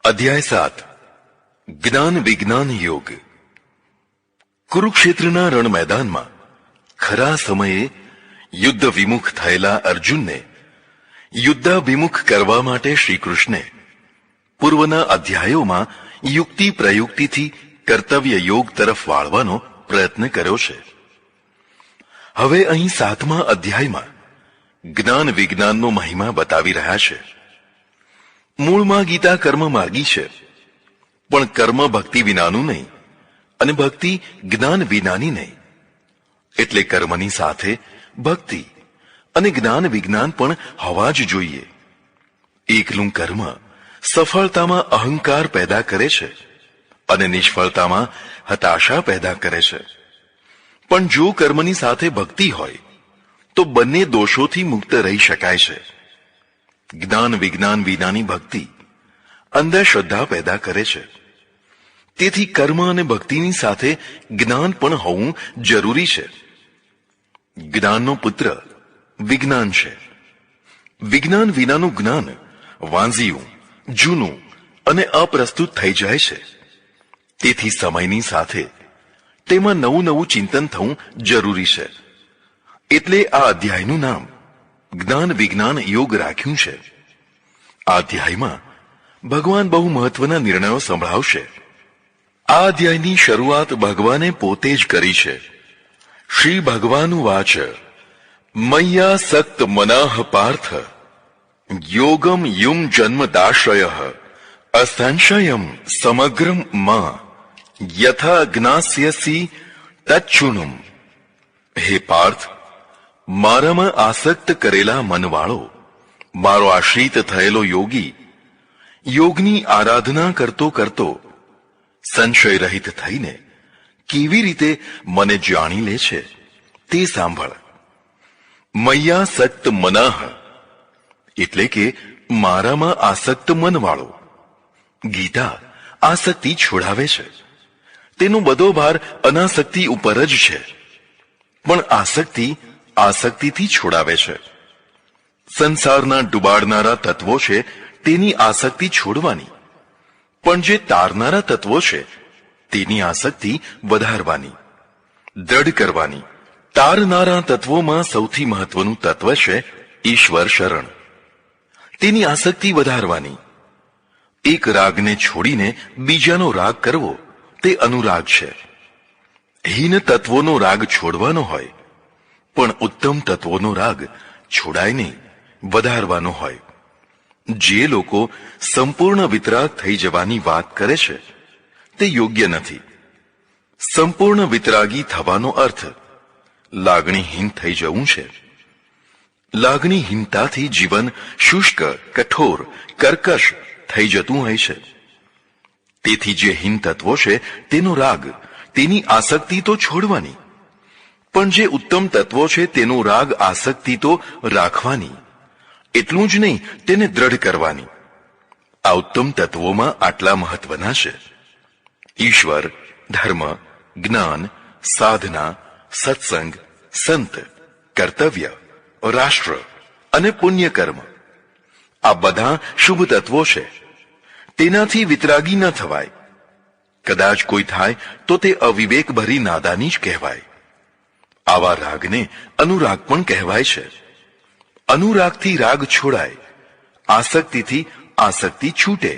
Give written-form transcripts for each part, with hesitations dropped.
અધ્યાય 7 જ્ઞાન વિજ્ઞાન યોગ। કુરુક્ષેત્રના રણ મેદાનમાં ખરા સમયે યુદ્ધ વિમુખ થયેલા અર્જુનને યુદ્ધાભિમુખ કરવા માટે શ્રી કૃષ્ણે પૂર્વના અધ્યાયોમાં યુક્તિ પ્રયુક્તિથી કર્તવ્ય યોગ તરફ વાળવાનો પ્રયત્ન કર્યો છે। હવે અહીં 7મા અધ્યાયમાં જ્ઞાન વિજ્ઞાનનો મહિમા બતાવી રહ્યા છે। મૂળમાં ગીતા કર્મ માર્ગી છે, પણ કર્મ ભક્તિ વિનાનું નહીં અને ભક્તિ જ્ઞાન વિનાની નહીં। એટલે કર્મની સાથે ભક્તિ અને જ્ઞાન વિજ્ઞાન પણ હોવા જ જોઈએ। એકલું કર્મ સફળતામાં અહંકાર પેદા કરે છે અને નિષ્ફળતામાં હતાશા પેદા કરે છે, પણ જો કર્મની સાથે ભક્તિ હોય તો બંને દોષોથી મુક્ત રહી શકાય છે। જ્ઞાન વિજ્ઞાન વિનાની ભક્તિ અંધશ્રદ્ધા પેદા કરે છે, તેથી કર્મ અને ભક્તિની સાથે જ્ઞાન પણ હોવું જરૂરી છે। જ્ઞાનનો પુત્ર વિજ્ઞાન છે। વિજ્ઞાન વિનાનું જ્ઞાન વાંઝિયું, જૂનું અને અપ્રસ્તુત થઈ જાય છે, તેથી સમયની સાથે તેમાં નવું નવું ચિંતન થવું જરૂરી છે। એટલે આ અધ્યાયનું નામ જ્ઞાન વિજ્ઞાન યોગ રાખ્યું છે। આ અધ્યાયમાં ભગવાન બહુ મહત્વના નિર્ણયો સંભળાવશે। આ અધ્યાયની શરૂઆત ભગવાને પોતે જ કરી છે। શ્રી ભગવાન વાચ મય્યાસક્ત મનાઃ પાર્થ યોગમ યુમ જન્મદાશ્રયઃ અસંશયમ સમગ્રમ માં યથા જ્ઞાસ્યસી તચ્છૃણુમ। હે પાર્થ, મારામાં આસક્ત કરેલા મનવાળો, મારો આશ્રિત થયેલો યોગી યોગની આરાધના કરતો કરતો સંશય રહિત થઈને કેવી રીતે મને જાણી લે છે તે સાંભળ। મય્યાસક્ત મનાઃ એટલે કે મારામાં આસક્ત મનવાળો। ગીતા આસક્તિ છોડાવે છે, તેનો બધો ભાર અનાસક્તિ ઉપર જ છે, પણ આસક્તિ આસક્તિથી છોડાવે છે। સંસારના ડુબાડનારા તત્વો છે તેની આસક્તિ છોડવાની, પણ જે તારનારા તત્વો છે તેની આસક્તિ વધારવાની, દ્રઢ કરવાની। તારનારા તત્વોમાં સૌથી મહત્વનું તત્વ છે ઈશ્વર શરણ, તેની આસક્તિ વધારવાની। એક રાગને છોડીને બીજાનો રાગ કરવો તે અનુરાગ છે। હીન તત્વોનો રાગ છોડવાનો હોય, પણ ઉત્તમ તત્વોનો રાગ છોડાય નહીં, વધારવાનો હોય। જે લોકો સંપૂર્ણ વિતરાગ થઈ જવાની વાત કરે છે તે યોગ્ય નથી। સંપૂર્ણ વિતરાગી થવાનો અર્થ લાગણીહીન થઈ જવું છે। લાગણીહીનતાથી જીવન શુષ્ક, કઠોર, કર્કશ થઈ જતું હોય છે। તેથી જે હીન તત્વો છે તેનો રાગ, તેની આસક્તિ તો છોડવાની, પણ જે ઉત્તમ તત્વો છે તેનો રાગ, આસક્તિ તો રાખવાની। એટલું જ નહીં, તેને દ્રઢ કરવાની। આ ઉત્તમ તત્વોમાં આટલા મહત્વના છે: ઈશ્વર, ધર્મ, જ્ઞાન, સાધના, સત્સંગ, સંત, કર્તવ્ય, રાષ્ટ્ર અને પુણ્યકર્મ। આ બધા શુભ તત્વો છે, તેનાથી વિતરાગી ન થવાય। કદાચ કોઈ થાય તો તે અવિવેક ભરી નાદાની જ કહેવાય। આવા રાગને અનુરાગ પણ કહેવાય છે। અનુરાગથી રાગ છોડાય, આસક્તિથી આસક્તિ છૂટે।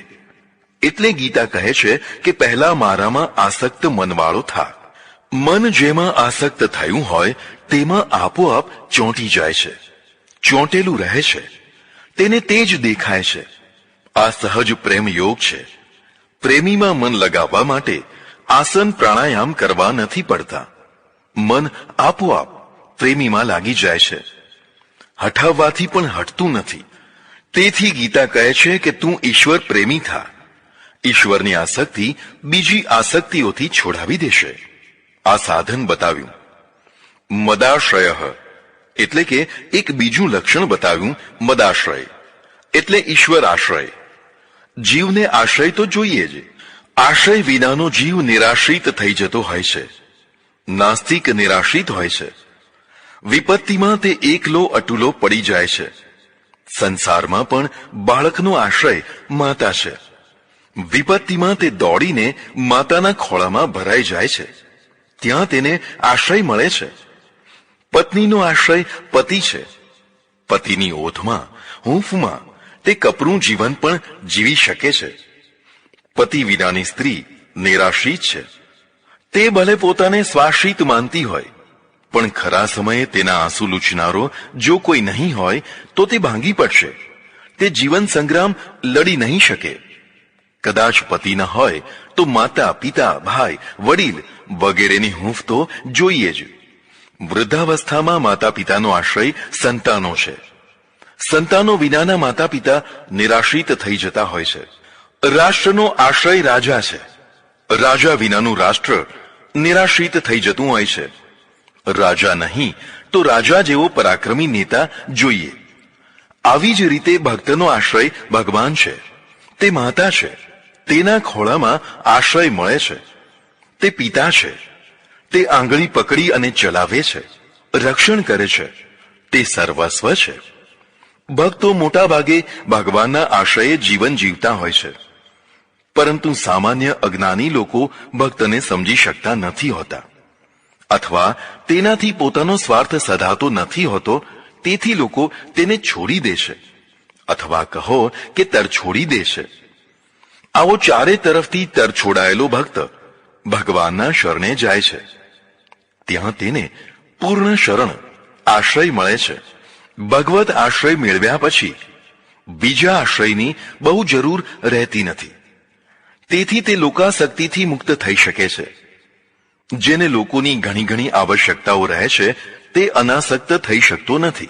એટલે ગીતા કહે છે કે પહેલા મારામાં આસક્ત મનવાળો થા। મન જેમાં આસક્ત થયું હોય તેમાં આપોઆપ ચોંટી જાય છે, ચોંટેલું રહે છે, તેને તે જ દેખાય છે। આ સહજ પ્રેમ યોગ છે। પ્રેમીમાં મન લગાવવા માટે આસન પ્રાણાયામ કરવા નથી પડતા, મન આપોઆપ પ્રેમીમાં લાગી જાય છે। હઠાવવાથી પણ હટતું નથી। તેથી ગીતા કહે છે કે તું ઈશ્વર પ્રેમી થા। ઈશ્વરની આસક્તિ બીજી આસક્તિઓથી છોડાવી દેશે। આ સાધન બતાવ્યું। મદાશ્રયઃ એટલે કે એક બીજું લક્ષણ બતાવ્યું, મદાશ્રય એટલે ઈશ્વર આશ્રય। જીવને આશ્રય તો જોઈએ જ। આશ્રય વિનાનો જીવ નિરાશ્રિત થઈ જતો હોય છે, નાસ્તિક નિરાશ્રિત હોય છે। વિપત્તિમાં તે એકલો અટુલો પડી જાય છે। સંસારમાં પણ બાળકનો આશ્રય માતા છે। વિપત્તિમાં તે દોડીને માતાના ખોળામાં ભરાઈ જાય છે. ત્યાં તેને આશ્રય મળે છે. પત્નીનો આશ્રય પતિ છે. પતિની ઓથમાં, હૂંફમાં તે કપરું જીવન પણ જીવી શકે છે. પતિ વિનાની સ્ત્રી નિરાશ્રિત છે. તે ભલે પોતાને સ્વાશ્રિત માનતી હોય, પણ ખરા સમયે તેના આંસુ લૂછનારો જો કોઈ નહીં હોય તો તે ભાંગી પડશે. તે જીવન સંગ્રામ લડી નહીં શકે. કદાચ પતિ ન હોય તો માતા, પિતા, ભાઈ, વડીલ વગેરેની હૂંફ તો જોઈએ જ. વૃદ્ધાવસ્થામાં માતા પિતાનો આશ્રય સંતાનો છે. સંતાનો વિનાના માતા પિતા નિરાશ્રિત થઈ જતા હોય છે. રાષ્ટ્રનો આશ્રય રાજા છે. રાજા વિનાનું રાષ્ટ્ર નિરાશ્રિત થઈ જતું હોય છે. રાજા નહીં તો રાજા જેવો પરાક્રમી નેતા જોઈએ. આવી જ રીતે ભક્તનો આશ્રય ભગવાન છે. તે માતા છે. તેના ખોળામાં આશ્રય મળે છે. તે પિતા છે. તે આંગળી પકડી અને ચલાવે છે, રક્ષણ કરે છે. તે સર્વસ્વ છે. ભક્તો મોટા ભાગે ભગવાનના આશ્રયે જીવન જીવતા હોય છે. પરંતુ સામાન્ય અજ્ઞાની લોકો ભક્તને સમજી શકતા નથી હોતા, અથવા તેનાથી પોતાનો સ્વાર્થ સધાતો નથી હોતો. તેથી લોકો તેને છોડી દે છે, અથવા કહો કે તરછોડી દે છે. આવો ચારે તરફથી તરછોડાયેલો ભક્ત ભગવાનના શરણે જાય છે. ત્યાં તેને પૂર્ણ શરણ, આશ્રય મળે છે. ભગવત આશ્રય મેળવ્યા પછી બીજા આશ્રયની બહુ જરૂર રહેતી નથી. તેથી તે લોકાસક્તિથી મુક્ત થઈ શકે છે. જેને લોકોની ઘણી ઘણી આવશ્યકતાઓ રહે છે તે અનાસક્ત થઈ શકતો નથી.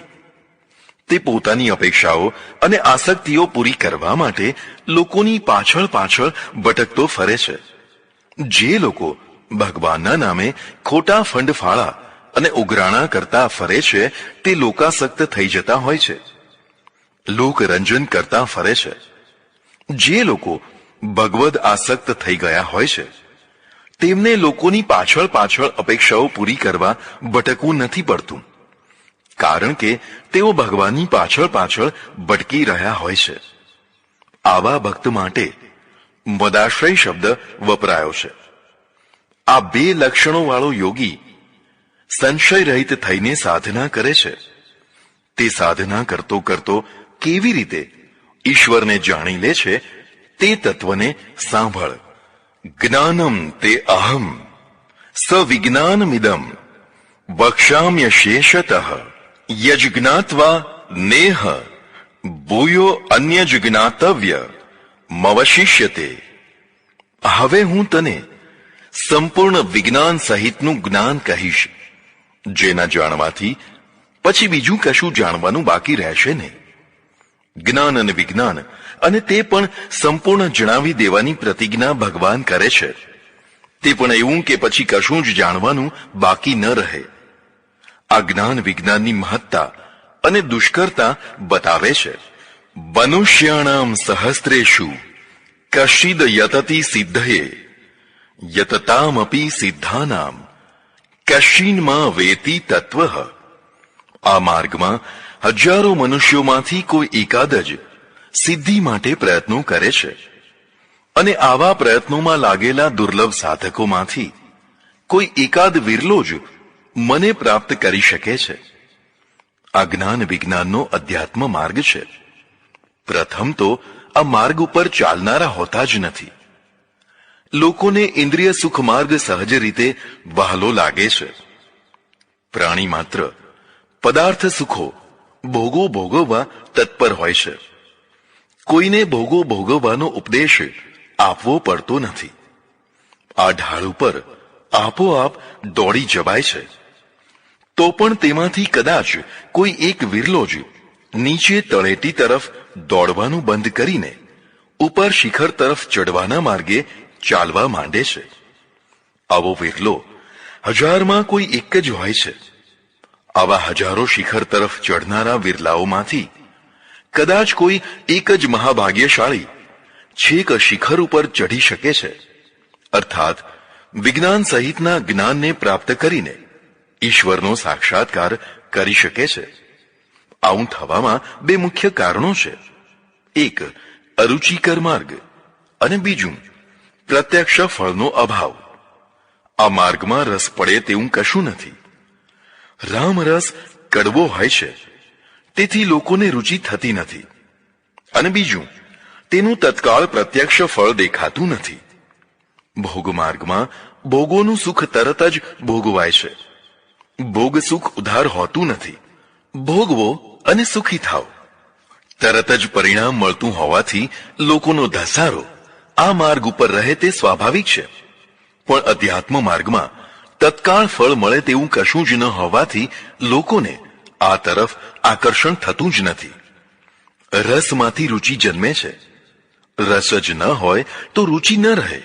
તે પોતાની અપેક્ષાઓ અને આસક્તિઓ પૂરી કરવા માટે લોકોની પાછળ પાછળ ભટકતો ફરે છે. જે લોકો ભગવાનના નામે ખોટા ફંડફાળા અને ઉઘરાણા કરતા ફરે છે તે લોકાસક્ત થઈ જતા હોય છે, લોકરંજન કરતા ફરે છે. જે લોકો ભગવદ આસક્ત થઈ ગયા હોય છે તેમને લોકોની પાછળ પાછળ અપેક્ષાઓ પૂરી કરવા ભટકવું નથી પડતું, કારણ કે તેઓ ભગવાનની પાછળ પાછળ ભટકી રહ્યા હોય છે. આવા ભક્ત માટે મદાશ્રય શબ્દ વપરાયો છે. આ બે લક્ષણો વાળો યોગી સંશય રહિત થઈને સાધના કરે છે. તે સાધના કરતો કરતો કેવી રીતે ઈશ્વરને જાણી લે છે તે તત્વને સાંભળ. જ્ઞાનમ તે અહમ સવિજ્ઞાનમિદમ વક્ષ્યામ્ય શેષતઃ યજ્ઞાત્વા નેહ ભૂયો અન્યજ જ્ઞાતવ્ય મવશિષ્યતે. હવે હું તને સંપૂર્ણ વિજ્ઞાન સહિતનું જ્ઞાન કહીશ, જેના જાણવાથી પછી બીજું કશું જાણવાનું બાકી રહેશે નહીં. જ્ઞાન અને વિજ્ઞાન અને તે પણ સંપૂર્ણ જણાવી દેવાની પ્રતિજ્ઞા ભગવાન કરે છે. તે પણ એવું કે પછી કશું જ જાણવાનું બાકી ન રહે. આ જ્ઞાન વિજ્ઞાનની મહત્તા અને દુષ્કરતા બતાવે છે. મનુષ્યાણામ સહસ્ત્રેષુ કશ્ચિદ યતતિ સિદ્ધયે યતતામપી સિદ્ધાનામ કશ્ચિન્મા વેતિ તત્વઃ. આ માર્ગમાં હજારો મનુષ્યોમાંથી કોઈ એકાદ જ સિદ્ધિ માટે પ્રયત્નો કરે છે, અને આવા પ્રયત્નોમાં લાગેલા દુર્લભ સાધકોમાંથી કોઈ એકાદ વિરલો જ મને પ્રાપ્ત કરી શકે છે. આ જ્ઞાન વિજ્ઞાનનો અધ્યાત્મ માર્ગ છે. પ્રથમ તો આ માર્ગ ઉપર ચાલનારા હોતા જ નથી. લોકોને ઇન્દ્રિય સુખ માર્ગ સહજ રીતે વહાલો લાગે છે. પ્રાણી માત્ર પદાર્થ સુખો ભોગો ભોગવવા તત્પર હોય છે. કોઈને ભોગો ભોગવવાનો ઉપદેશ આપવો પડતો નથી. આ ઢાળ ઉપર આપોઆપ દોડી જવાય છે. તો પણ તેમાંથી કદાચ કોઈ એક વિરલો જ નીચે તળેટી તરફ દોડવાનું બંધ કરીને ઉપર શિખર તરફ ચડવાના માર્ગે ચાલવા માંડે છે. આવો વિરલો હજારમાં કોઈ એક જ હોય છે. આવા હજારો શિખર તરફ ચડનારા વિરલાઓમાંથી કદાચ કોઈ એક જ મહાભાગ્યશાળી છેક શિખર ઉપર ચઢી શકે છે, અર્થાત વિજ્ઞાન સહિતના જ્ઞાનને પ્રાપ્ત કરીને ઈશ્વરનો સાક્ષાત્કાર કરી શકે છે. આવું થવામાં બે મુખ્ય કારણો છે. એક, અરુચિકર માર્ગ અને બીજું પ્રત્યક્ષ ફળનો અભાવ. આ માર્ગમાં રસ પડે તેવું કશું નથી. રામરસ કડવો હોય છે, તેથી લોકોને રુચિ થતી નથી. અને બીજું, તેનું તત્કાળ પ્રત્યક્ષ ફળ દેખાતું નથી. ભોગ માર્ગમાં ભોગોનું સુખ તરત જ ભોગવાય છે. ભોગ સુખ ઉધાર હોતું નથી. ભોગવો અને સુખી થાવ. તરત જ પરિણામ મળતું હોવાથી લોકોનો ધસારો આ માર્ગ ઉપર રહે તે સ્વાભાવિક છે. પણ અધ્યાત્મ માર્ગમાં તત્કાળ ફળ મળે તેવું કશું જ ન હોવાથી લોકોને આ તરફ આકર્ષણ થતું જ નથી. રસમાંથી રુચિ જન્મે છે. રસ જ ન હોય તો રુચિ ન રહે.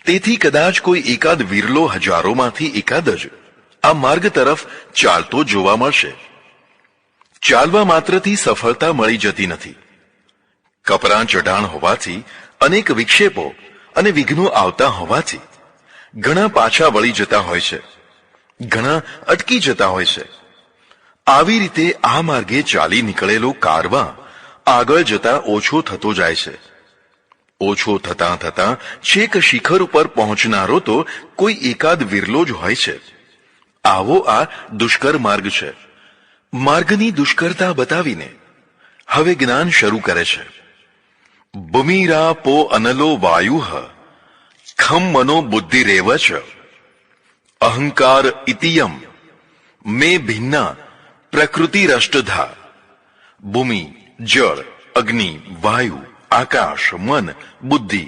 તેથી કદાચ કોઈ એકાદ વિરલો હજારોમાંથી એકાદ જ આ માર્ગ તરફ ચાલતો જોવા મળશે. ચાલવા માત્રથી સફળતા મળી જતી નથી. કપરાં ચઢાણ હોવાથી, અનેક વિક્ષેપો અને વિઘ્નો આવતા હોવાથી ઘણા પાછા વળી જતા હોય છે, ઘણા અટકી જતા હોય છે. આવી રીતે આ માર્ગે ચાલી નીકળેલો કારવા આગળ જતા ઓછો થતો જાય છે. ઓછો થતાં થતાં છેક શિખર ઉપર પહોંચનારો તો કોઈ એકાદ વિરલો જ હોય છે. આવો આ દુષ્કર માર્ગ છે. માર્ગની દુષ્કરતા બતાવીને હવે જ્ઞાન શરૂ કરે છે. ભૂમિરા પો અનલો વાયુઃ ખમ મનો બુદ્ધિરેવ ચ અહંકાર ઇતિયમ મે ભિન્ના પ્રકૃતિરષ્ટધા. ભૂમિ, જળ, અગ્નિ, વાયુ, આકાશ, મન, બુદ્ધિ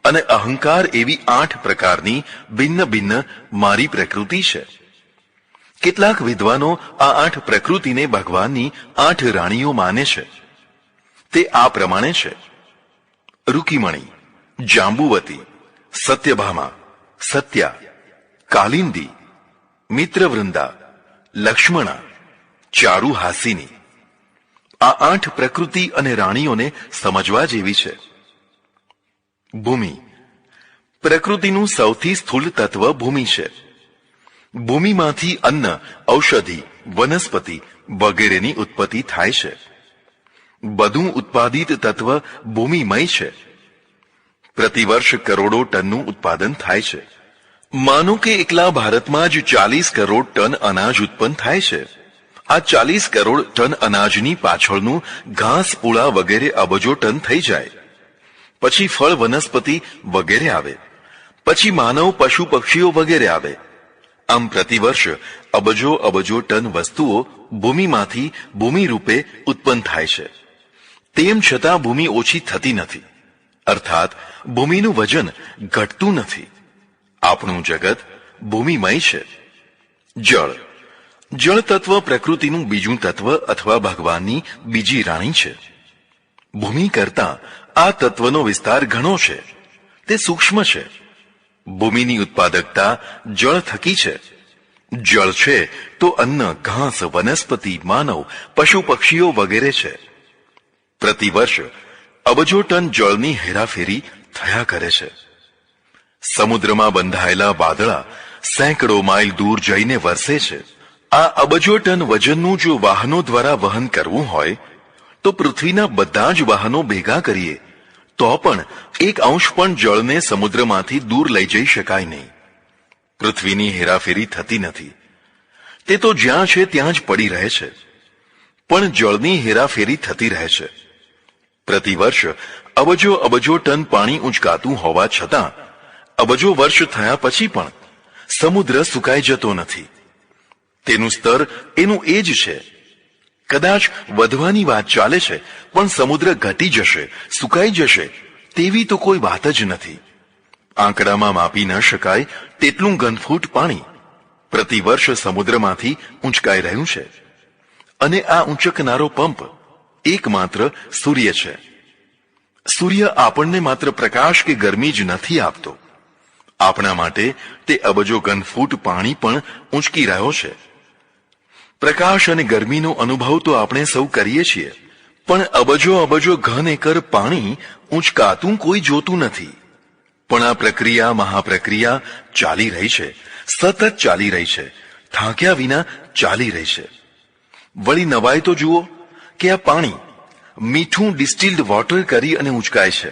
અને અહંકાર એવી 8 પ્રકારની ભિન્ન ભિન્ન મારી પ્રકૃતિ છે. કેટલાક વિદ્વાનો આ 8 પ્રકૃતિને ભગવાનની 8 રાણીઓ માને છે. તે આ પ્રમાણે છે: રૂકીમણી, જાંબુવતી, સત્યભામા, સત્યા, કાલિંદી, મિત્રવૃંદા, લક્ષ્મણા, ચારુહાસિની. આ 8 પ્રકૃતિ અને રાણીઓને સમજવા જેવી છે. ભૂમિ, પ્રકૃતિનું સૌથી સ્થૂળ તત્વ ભૂમિ છે. ભૂમિમાંથી અન્ન, ઔષધિ, વનસ્પતિ વગેરેની ઉત્પત્તિ થાય છે. બધું ઉત્પાદિત તત્વ ભૂમિમય છે. પ્રતિવર્ષ કરોડો ટનનું ઉત્પાદન થાય છે. માનો કે એકલા ભારતમાં જ 40 કરોડ ટન અનાજ ઉત્પન્ન થાય છે. આ 40 કરોડ ટન અનાજની પાછળનું ઘાસ, પૂળા વગેરે અબજો ટન થઈ જાય. પછી ફળ, વનસ્પતિ વગેરે આવે. પછી માનવ, પશુ, પક્ષીઓ વગેરે આવે. આમ પ્રતિવર્ષ અબજો અબજો ટન વસ્તુઓ ભૂમિમાંથી ભૂમિ રૂપે ઉત્પન્ન થાય છે. તેમ છતાં ભૂમિ ઓછી થતી નથી, અર્થાત ભૂમિનું વજન ઘટતું નથી. આપણું જગત ભૂમિમય છે. જળ, જળ તત્વ પ્રકૃતિનું બીજું તત્વ અથવા ભગવાનની બીજી રાણી છે. ભૂમિ કરતાં આ તત્વનો વિસ્તાર ઘણો છે. તે સૂક્ષ્મ છે. ભૂમિની ઉત્પાદકતા જળ થકી છે. જળ છે તો અન્ન, ઘાસ, વનસ્પતિ, માનવ, પશુ પક્ષીઓ વગેરે છે. પ્રતિવર્ષ અબજો ટન જળની હેરાફેરી થયા કરે છે. સમુદ્રમાં બંધાયેલા વાદળા સેંકડો માઇલ દૂર જઈને વરસે છે. આ અબજો ટન વજનનું જો વાહનો દ્વારા વહન કરવું હોય તો પૃથ્વીના બધા જ વાહનો ભેગા કરીએ તો પણ 1 અંશ પણ જળને સમુદ્રમાંથી દૂર લઈ જઈ શકાય નહીં. પૃથ્વીની હેરાફેરી થતી નથી. તે તો જ્યાં છે ત્યાં જ પડી રહે છે. પણ જળની હેરાફેરી થતી રહે છે. પ્રતિવર્ષ અબજો અબજો ટન પાણી ઉંચકાતું હોવા છતાં અબજો વર્ષ થયા પછી પણ સમુદ્ર સુકાઈ જતો નથી. તેનું સ્તર એનું એ જ છે. કદાચ વધવાની વાત ચાલે છે, પણ સમુદ્ર ઘટી જશે, સુકાઈ જશે તેવી તો કોઈ વાત જ નથી. આંકડામાં માપી ન શકાય તેટલું ઘનફૂટ પાણી પ્રતિવર્ષ સમુદ્રમાંથી ઊંચકાઈ રહ્યું છે. અને આ ઊંચકનારો પંપ એકમાત્ર સૂર્ય છે. સૂર્ય આપણને માત્ર પ્રકાશ કે ગરમી જ નથી આપતો. આપણા માટે તે અબજો ઘનફૂટ પાણી પણ ઊંચકી રહ્યો છે. પ્રકાશ અને ગરમીનો અનુભવ તો આપણે સૌ કરીએ છીએ, પણ અબજો અબજો ઘન એકર પાણી ઊંચકાતું કોઈ જોતું નથી. પણ આ પ્રક્રિયા, મહાપ્રક્રિયા ચાલી રહી છે, સતત ચાલી રહી છે, થાક્યા વિના ચાલી રહી છે. વળી નવાઈ તો જુઓ કે આ પાણી મીઠું ડિસ્ટિલ્ડ વોટર કરી અને ઊંચકાય છે.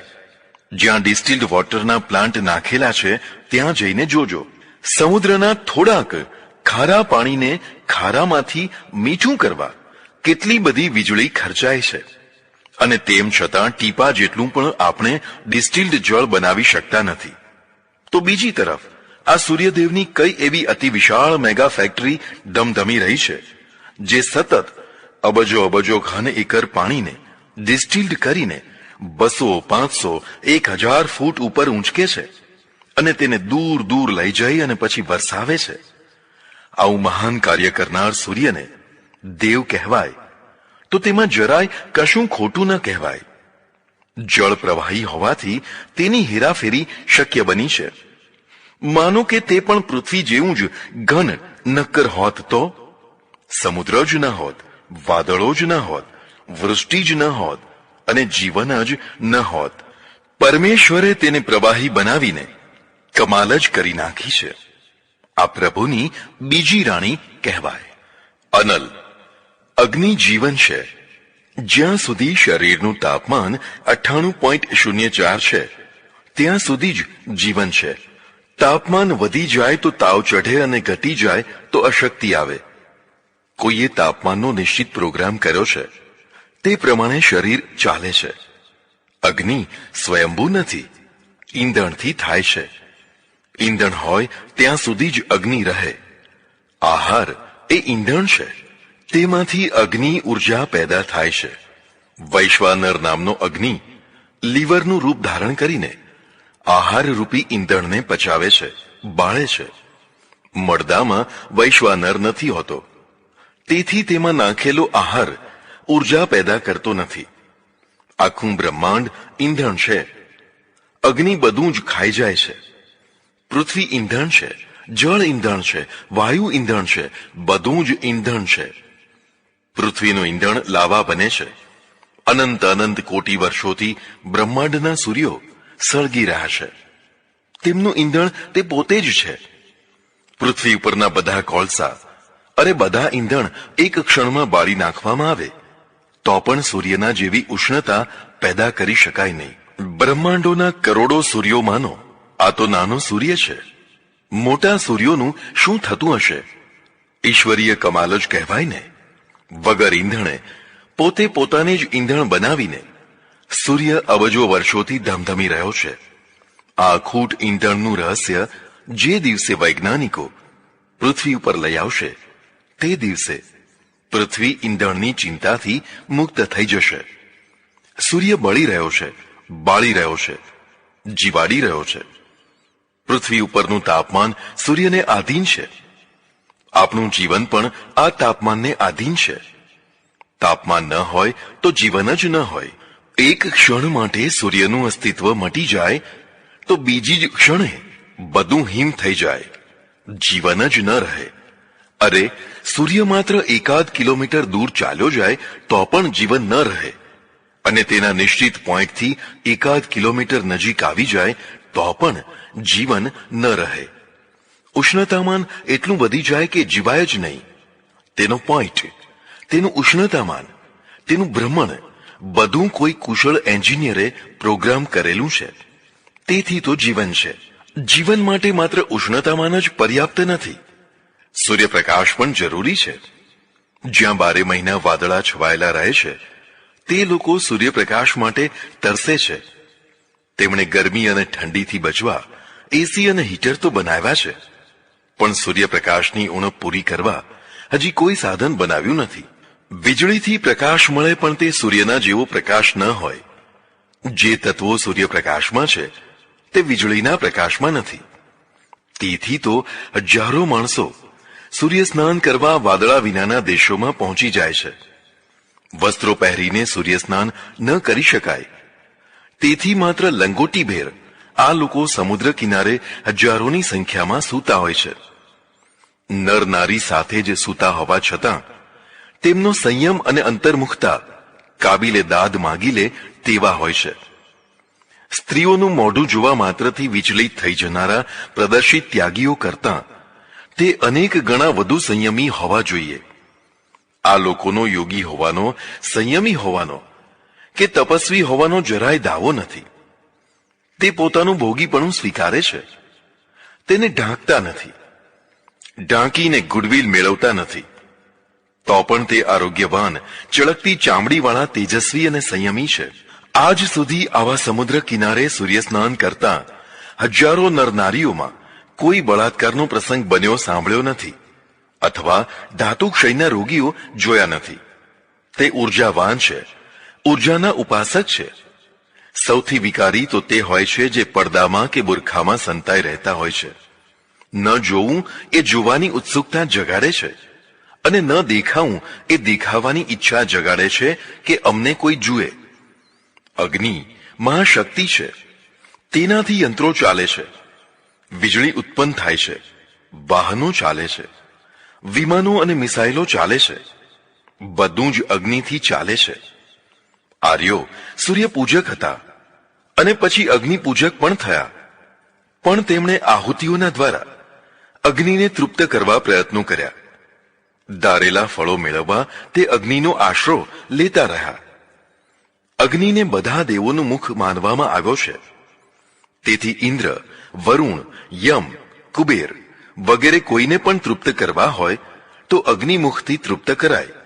જ્યાં ડિસ્ટિલ્ડ વોટરના પ્લાન્ટ નાખેલા છે ત્યાં જઈને જોજો. સમુદ્રના થોડાક ખારા પાણીને ખારામાંથી મીઠું કરવા કેટલી બધી વીજળી ખર્ચાય છે, અને તેમ છતાં ટીપા જેટલું પણ આપણે ડિસ્ટિલ્ડ જળ બનાવી શકતા નથી. તો બીજી તરફ આ સૂર્યદેવની કઈ એવી અતિ વિશાળ મેગા ફેક્ટરી ધમધમી રહી છે, જે સતત અબજો અબજો ઘન એકર પાણીને ડિસ્ટિલ્ડ કરીને 200, 500, 1000 ફૂટ ઉપર ઊંચકે છે અને તેને દૂર દૂર લઈ જઈ અને પછી વરસાવે છે. આવું મહાન કાર્ય કરનાર સૂર્યને દેવ કહેવાય તો તેમાં જરાય કશું ખોટું ન કહેવાય. જળ પ્રવાહી હોવાથી તેની હેરાફેરી શક્ય બની છે. માનો કે તે પણ પૃથ્વી જેવું જ ઘન નક્કર હોત તો સમુદ્ર જ ન હોત, વાદળો જ ન હોત, વૃષ્ટિ જ ન હોત અને જીવન જ ન હોત. પરમેશ્વરે તેને પ્રવાહી બનાવીને કમાલ જ કરી નાખી છે. આ પ્રભુની બીજી રાણી કહેવાય. અનલ, અગ્નિ જીવન છે. જ્યાં સુધી શરીરનું તાપમાન 98.04 છે ત્યાં સુધી જ જીવન છે. તાપમાન વધી જાય તો તાવ ચઢે અને ઘટી જાય તો અશક્તિ આવે. કોઈએ તાપમાનનો નિશ્ચિત પ્રોગ્રામ કર્યો છે, તે પ્રમાણે શરીર ચાલે છે. અગ્નિ સ્વયંભૂ નથી, ઈંધણથી થાય છે. ઈંધણ હોય ત્યાં સુધી જ અગ્નિ રહે. આહાર એ ઈંધણ છે, તેમાંથી અગ્નિ ઉર્જા પેદા થાય છે. વૈશ્વાનર નામનો અગ્નિ લીવરનું રૂપ ધારણ કરીને આહાર રૂપી ઈંધણને પચાવે છે, બાળે છે. મળદામાં વૈશ્વાનર નથી હોતો, તેથી તેમાં નાખેલો આહાર ઉર્જા પેદા કરતો નથી. આખું બ્રહ્માંડ ઈંધણ છે. અગ્નિ બધું જ ખાઈ જાય છે. પૃથ્વી ઈંધણ છે, જળ ઈંધણ છે, વાયુ ઈંધણ છે, બધું જ ઈંધણ છે. પૃથ્વીનું ઈંધણ લાવા બને છે. અનંત અનંત કોટી વર્ષોથી બ્રહ્માંડના સૂર્યો સળગી રહ્યા છે. તેમનું ઈંધણ તે પોતે જ છે. પૃથ્વી ઉપરના બધા કોલસા અરે બધા ઈંધણ એક ક્ષણમાં બાળી નાખવામાં આવે તો પણ સૂર્યના જેવી ઉષ્ણતા પેદા કરી શકાય નહીં. બ્રહ્માંડોના કરોડો સૂર્યોમાંનો આ તો નાનો સૂર્ય છે. મોટા સૂર્યોનું શું થતું હશે? ઈશ્વરીય કમાલ જ કહેવાય ને. વગર ઈંધણે પોતે પોતાને જ ઈંધણ બનાવીને સૂર્ય અબજો વર્ષોથી ધમધમી રહ્યો છે. આ અખૂટ ઈંધણનું રહસ્ય જે દિવસે વૈજ્ઞાનિકો પૃથ્વી ઉપર લઈ આવશે તે દિવસે પૃથ્વી ઈંધણની ચિંતાથી મુક્ત થઈ જશે. સૂર્ય બળી રહ્યો છે, બાળી રહ્યો છે, જીવાડી રહ્યો છે. પૃથ્વી ઉપરનું તાપમાન સૂર્યને આધીન છે. આપણું જીવન પણ આ તાપમાનને આધીન છે. તાપમાન ન હોય તો જીવન જ ન હોય. એક ક્ષણ માટે સૂર્યનું અસ્તિત્વ મટી જાય તો બીજી જ ક્ષણે બધું હિમ થઈ જાય, જીવન જ ન રહે. અરે, સૂર્ય માત્ર એકાદ કિલોમીટર દૂર ચાલ્યો જાય તો પણ જીવન ન રહે, અને તેના નિશ્ચિત પોઈન્ટથી એકાદ કિલોમીટર નજીક આવી જાય તો પણ જીવન ન રહે. ઉષ્ણતામાન એટલું વધી જાય કે જીવાય જ નહીં. તેનો પોઈન્ટ, તેનું ઉષ્ણતામાન, તેનું ભ્રમણ બધું કોઈ કુશળ એન્જિનિયરે પ્રોગ્રામ કરેલું છે. તેથી તો જીવન છે. જીવન માટે માત્ર ઉષ્ણતામાન જ પર્યાપ્ત નથી, સૂર્યપ્રકાશ પણ જરૂરી છે. જ્યાં 12 મહિના વાદળા છવાયેલા રહે છે તે લોકો સૂર્યપ્રકાશ માટે તરસે છે. તેમણે ગરમી અને ઠંડીથી બચવા એસી અને હીટર તો બનાવ્યા છે, પણ સૂર્યપ્રકાશની ઉણપ પૂરી કરવા હજી કોઈ સાધન બનાવ્યું નથી. વીજળીથી પ્રકાશ મળે પણ તે સૂર્યના જેવો પ્રકાશ ન હોય. જે તત્વો સૂર્યપ્રકાશમાં છે તે વીજળીના પ્રકાશમાં નથી. તેથી તો હજારો માણસો સૂર્ય સ્નાન કરવા વાદળા વિનાના દેશોમાં પહોંચી જાય છે. વસ્ત્રો પહેરીને સૂર્ય સ્નાન ન કરી શકાય, તેથી માત્ર લંગોટી ભેર આ લોકો સમુદ્ર કિનારે હજારોની સંખ્યામાં સૂતા હોય છે. નર નારી સાથે જ સૂતા હોવા છતાં તેમનો સંયમ અને અંતર્મુખતા કાબિલે દાદ માગી લે તેવા હોય છે. સ્ત્રીઓનું મોઢું જોવા માત્રથી વિચલિત થઈ જનારા પ્રદર્શિત ત્યાગીઓ કરતાં તે અનેક ગણા વધુ સંયમી હોવા જોઈએ. આ લોકોનો યોગી હોવાનો, સંયમી હોવાનો કે તપસ્વી હોવાનો જરાય દાવો નથી. તે પોતાનું ભોગીપણું સ્વીકારે છે. તેને ઢાંકતા નથી, ઢાંકીને ગુડવિલ મેળવતા નથી. તો પણ તે આરોગ્યવાન, ચળકતી ચામડીવાળા, તેજસ્વી અને સંયમી છે. આજ સુધી આવા સમુદ્ર કિનારે સૂર્યસ્નાન કરતા હજારો નરનારીઓમાં કોઈ બળાત્કારનો પ્રસંગ બન્યો સાંભળ્યો નથી, અથવા ધાતુક્ષયના રોગીઓ જોયા નથી. તે ઉર્જાવાન છે, ઉર્જાના ઉપાસક છે. સૌથી વિકારી તો તે હોય છે જે પડદામાં કે બુરખામાં સંતાઈ રહેતા હોય છે. ન જોવું એ જોવાની ઉત્સુકતા જગાડે છે, અને ન દેખાવું એ દેખાવાની ઈચ્છા જગાડે છે કે અમને કોઈ જુએ. અગ્નિ મહાશક્તિ છે. તેનાથી યંત્રો ચાલે છે, વીજળી ઉત્પન્ન થાય છે, વાહનો ચાલે છે, વિમાનો અને મિસાઇલો ચાલે છે. બધું જ અગ્નિથી ચાલે છે. આર્યો સૂર્ય પૂજક હતા અને પછી અગ્નિ પૂજક પણ થયા, પણ તેમણે આહુતિઓના દ્વારા અગ્નિને તૃપ્ત કરવા પ્રયત્નો કર્યા. ધારેલા ફળો મેળવવા તે અગ્નિનો આશરો લેતા રહ્યા. અગ્નિને બધા દેવોનું મુખ માનવામાં આવ્યો છે. તેથી ઇન્દ્ર, વરુણ, યમ, કુબેર વગેરે કોઈને પણ તૃપ્ત કરવા હોય તો અગ્નિમુખથી તૃપ્ત કરાય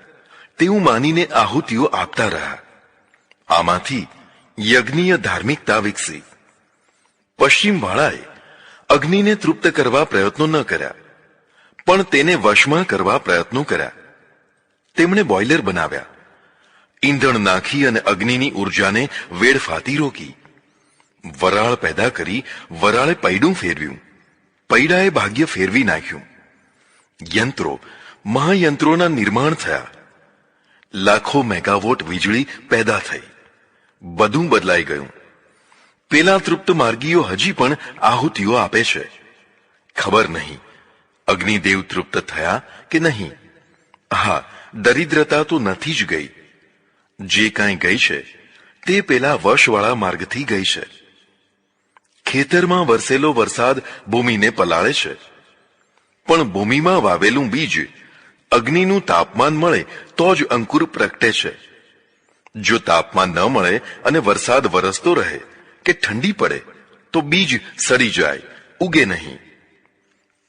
તેવું માનીને આહુતિઓ આપતા રહ્યા. આમાંથી યજ્ઞીય ધાર્મિકતા વિકસી. પશ્ચિમવાળાએ અગ્નિને તૃપ્ત કરવા પ્રયત્નો ન કર્યા, પણ તેને વશમાં કરવા પ્રયત્નો કર્યા. તેમણે બોઇલર બનાવ્યા, ઈંધણ નાખી અને અગ્નિની ઉર્જાને વેડફાતી રોકી. વરાળ પેદા કરી વરાળે પૈડું ફેરવ્યું, પૈડાએ ભાગ્ય ફેરવી નાખ્યું. યંત્રો, મહાયંત્રોના નિર્માણ થયા. લાખો મેગાવોટ વીજળી પેદા થઈ. બધું બદલાઈ ગયું. પેલા તૃપ્ત માર્ગીઓ હજી પણ આહુતિઓ આપે છે. ખબર નહીં અગ્નિદેવ તૃપ્ત થયા કે નહીં. હા, દરિદ્રતા તો નથી જ ગઈ. જે કાંઈ ગઈ છે તે પેલા વશવાળા માર્ગથી ગઈ છે. ખેતરમાં વરસેલો વરસાદ ભૂમિને પલાળે છે, પણ ભૂમિમાં વાવેલું બીજ અગ્નિનું તાપમાન મળે તો જ અંકુર પ્રગટે છે. જો તાપમાન ન મળે અને વરસાદ વરસતો રહે કે ઠંડી પડે તો બીજ સડી જાય, ઉગે નહીં.